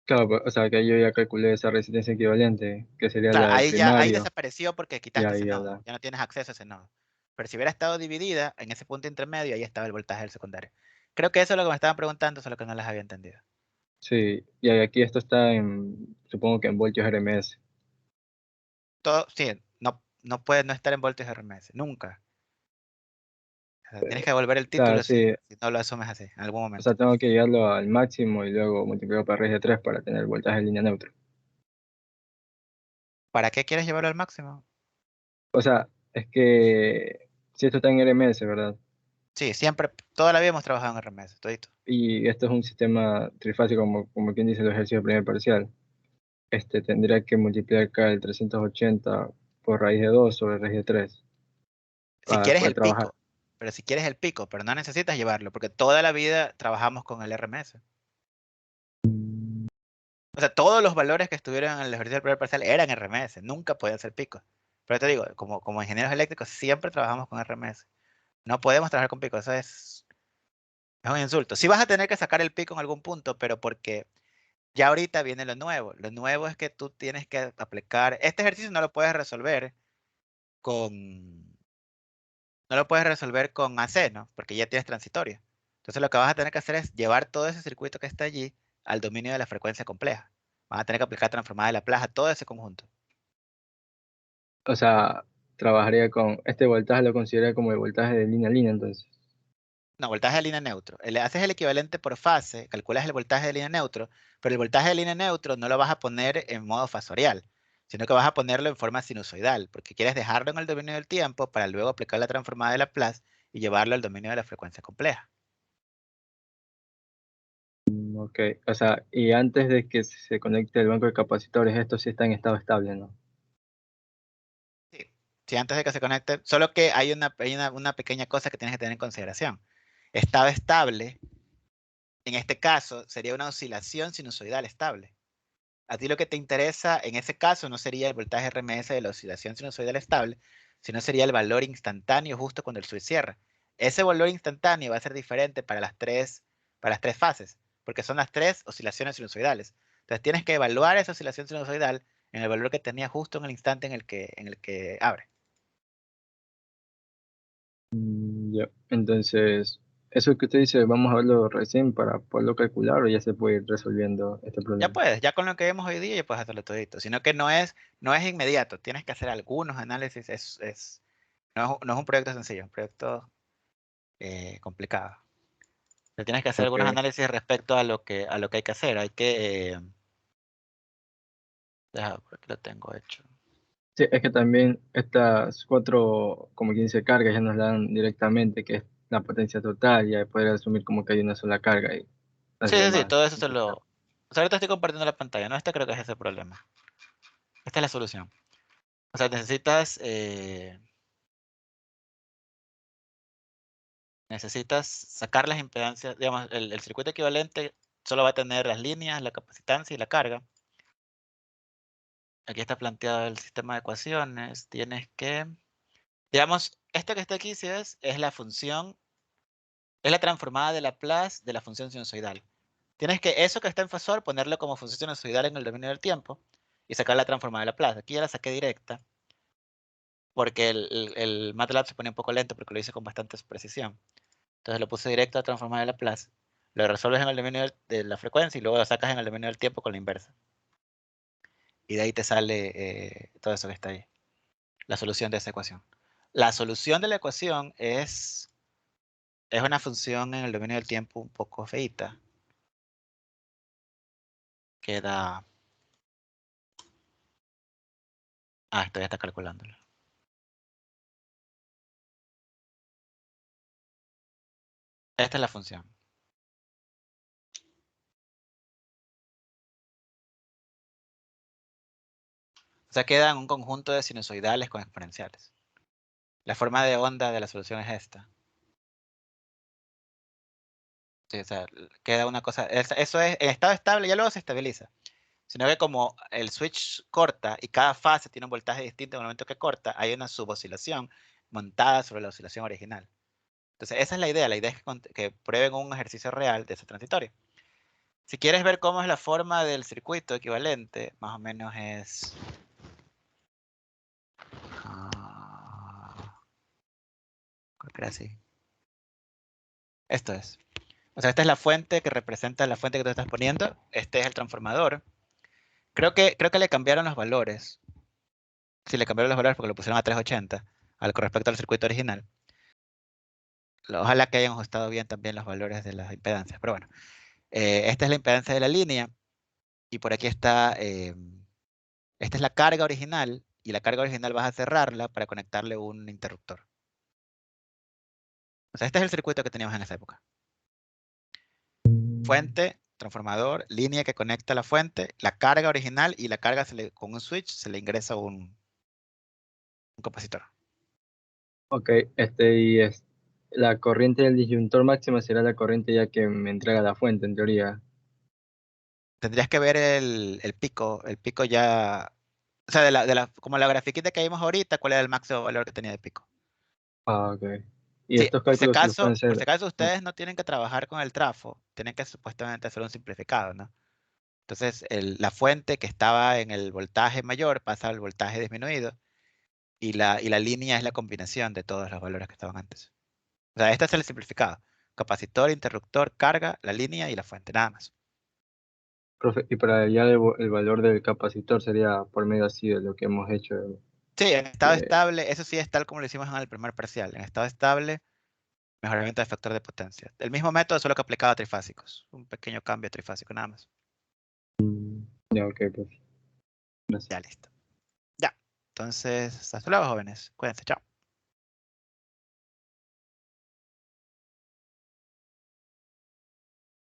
Claro, pues, o sea, que yo ya calculé esa resistencia equivalente, que sería Claro, la del ahí primario, desapareció porque y quitaste ese ahí ya nodo, la... ya no tienes acceso a ese nodo. Pero si hubiera estado dividida en ese punto intermedio, ahí estaba el voltaje del secundario. Creo que eso es lo que me estaban preguntando, solo que no les había entendido. Sí, y aquí esto está en, supongo que en voltios RMS. Todo, sí, no puede no estar en voltios RMS, nunca. O sea, tienes que devolver el Claro, título sí, si no lo asumes así, en algún o sea, momento. tengo que llevarlo al máximo y luego multiplicarlo por raíz de 3 para tener voltaje en línea neutra. ¿Para qué quieres llevarlo al máximo? O sea, es que si esto está en RMS, ¿verdad? Sí, siempre, toda la vida hemos trabajado en RMS, todito. Y esto es un sistema trifásico, como quien dice el ejercicio de primer parcial. Tendría que multiplicar acá el 380 por raíz de 2 sobre raíz de 3 Si para quieres poder el trabajar. pico, pero no necesitas llevarlo, porque toda la vida trabajamos con el RMS. O sea, todos los valores que estuvieron en el ejercicio del primer parcial eran RMS, nunca podían ser picos. Pero te digo, como ingenieros eléctricos siempre trabajamos con RMS. No podemos trabajar con pico, eso es un insulto. Sí vas a tener que sacar el pico en algún punto, pero porque ya ahorita viene lo nuevo. Lo nuevo es que tú tienes que aplicar, este ejercicio no lo puedes resolver con, no lo puedes resolver con AC, ¿no? Porque ya tienes transitorio. Entonces lo que vas a tener que hacer es llevar todo ese circuito que está allí al dominio de la frecuencia compleja. Vas a tener que aplicar transformada de Laplace a todo ese conjunto. O sea, trabajaría con este voltaje, lo consideraría como el voltaje de línea a línea, entonces. No, voltaje de línea neutro. Haces el equivalente por fase, calculas el voltaje de línea neutro, pero el voltaje de línea neutro no lo vas a poner en modo fasorial, sino que vas a ponerlo en forma sinusoidal, porque quieres dejarlo en el dominio del tiempo para luego aplicar la transformada de Laplace y llevarlo al dominio de la frecuencia compleja. Ok, o sea, y antes de que se conecte el banco de capacitores, esto sí está en estado estable, ¿no? Sí, sí, antes de que se conecte, solo que hay una pequeña cosa que tienes que tener en consideración. Estado estable, en este caso, sería una oscilación sinusoidal estable. A ti lo que te interesa en ese caso no sería el voltaje RMS de la oscilación sinusoidal estable, sino sería el valor instantáneo justo cuando el switch cierra. Ese valor instantáneo va a ser diferente para las tres fases, porque son las tres oscilaciones sinusoidales. Entonces tienes que evaluar esa oscilación sinusoidal en el valor que tenía justo en el instante en el que abre. Ya. Entonces, eso que usted dice, vamos a verlo recién para poderlo calcular o ya se puede ir resolviendo este Ya problema. puedes, ya con lo que vemos hoy día ya puedes hacerlo todito, sino que no es inmediato, tienes que hacer algunos análisis, no es un proyecto sencillo, es un proyecto complicado. Te tienes que hacer algunos Ok. análisis respecto a lo que hay que hacer. Hay que, por aquí lo tengo hecho. Sí, es que también estas cuatro, como quien dice, cargas ya nos la dan directamente, que es la potencia total, ya poder asumir como que hay una sola carga y Sí, hacerlo sí, sí, más todo eso se lo... complicado. O sea, ahorita estoy compartiendo la pantalla, ¿no? Este creo que es ese problema. Esta es la solución. O sea, necesitas sacar las impedancias, digamos, el circuito equivalente solo va a tener las líneas, la capacitancia y la carga. Aquí está planteado el sistema de ecuaciones. Tienes que, digamos, esto que está aquí sí es la función, es la transformada de Laplace de la función sinusoidal. Tienes que eso que está en fasor ponerlo como función sinusoidal en el dominio del tiempo y sacar la transformada de Laplace. Aquí ya la saqué directa porque el MATLAB se pone un poco lento porque lo hice con bastante precisión. Entonces lo puse directo a transformada de Laplace. Lo resuelves en el dominio de la frecuencia y luego lo sacas en el dominio del tiempo con la inversa. Y de ahí te sale todo eso que está ahí. La solución de esa ecuación. La solución de la ecuación es una función en el dominio del tiempo un poco feita. Queda... Ah, esto ya está calculándolo. Esta es la función. O sea, queda en un conjunto de sinusoidales con exponenciales. La forma de onda de la solución es esta. Sí, o sea, queda una cosa... Eso es en estado estable, ya luego se estabiliza. Sino que como el switch corta y cada fase tiene un voltaje distinto en el momento que corta, hay una suboscilación montada sobre la oscilación original. Entonces, esa es la idea. La idea es que prueben un ejercicio real de ese transitorio. Si quieres ver cómo es la forma del circuito equivalente, más o menos es... creo que era así. Esto es. O sea, esta es la fuente que representa la fuente que tú estás poniendo. Este es el transformador. Creo que le cambiaron los valores. Sí, le cambiaron los valores porque lo pusieron a 380 con respecto al circuito original. Ojalá que hayan ajustado bien también los valores de las impedancias. Pero bueno, esta es la impedancia de la línea. Y por aquí está, esta es la carga original. Y la carga original vas a cerrarla para conectarle un interruptor. O sea, este es el circuito que teníamos en esa época. Fuente, transformador, línea que conecta la fuente, la carga original y la carga con un switch se le ingresa un capacitor. Ok, y la corriente del disyuntor máxima será la corriente ya que me entrega la fuente, en teoría. Tendrías que ver el pico ya. O sea, como la grafiquita que vimos ahorita, cuál era el máximo valor que tenía de pico. Ah, ok. Y Sí, estos por si cálculos los pueden acaso, por si hacer. acaso ustedes no tienen que trabajar con el trafo, tienen que supuestamente hacer un simplificado, ¿no? Entonces, la fuente que estaba en el voltaje mayor pasa al voltaje disminuido y la línea es la combinación de todos los valores que estaban antes. O sea, este es el simplificado. Capacitor, interruptor, carga, la línea y la fuente, nada más. Profe, y para hallar el valor del capacitor sería por medio así de lo que hemos hecho. Sí, en estado de- estable, eso sí es tal como lo hicimos en el primer parcial. En estado estable, mejoramiento del factor de potencia. El mismo método, solo que aplicado a trifásicos. Un pequeño cambio trifásico, nada más. Ya, ok, profe. Gracias. Ya listo. Ya. Entonces, hasta luego, jóvenes. Cuídense, chao.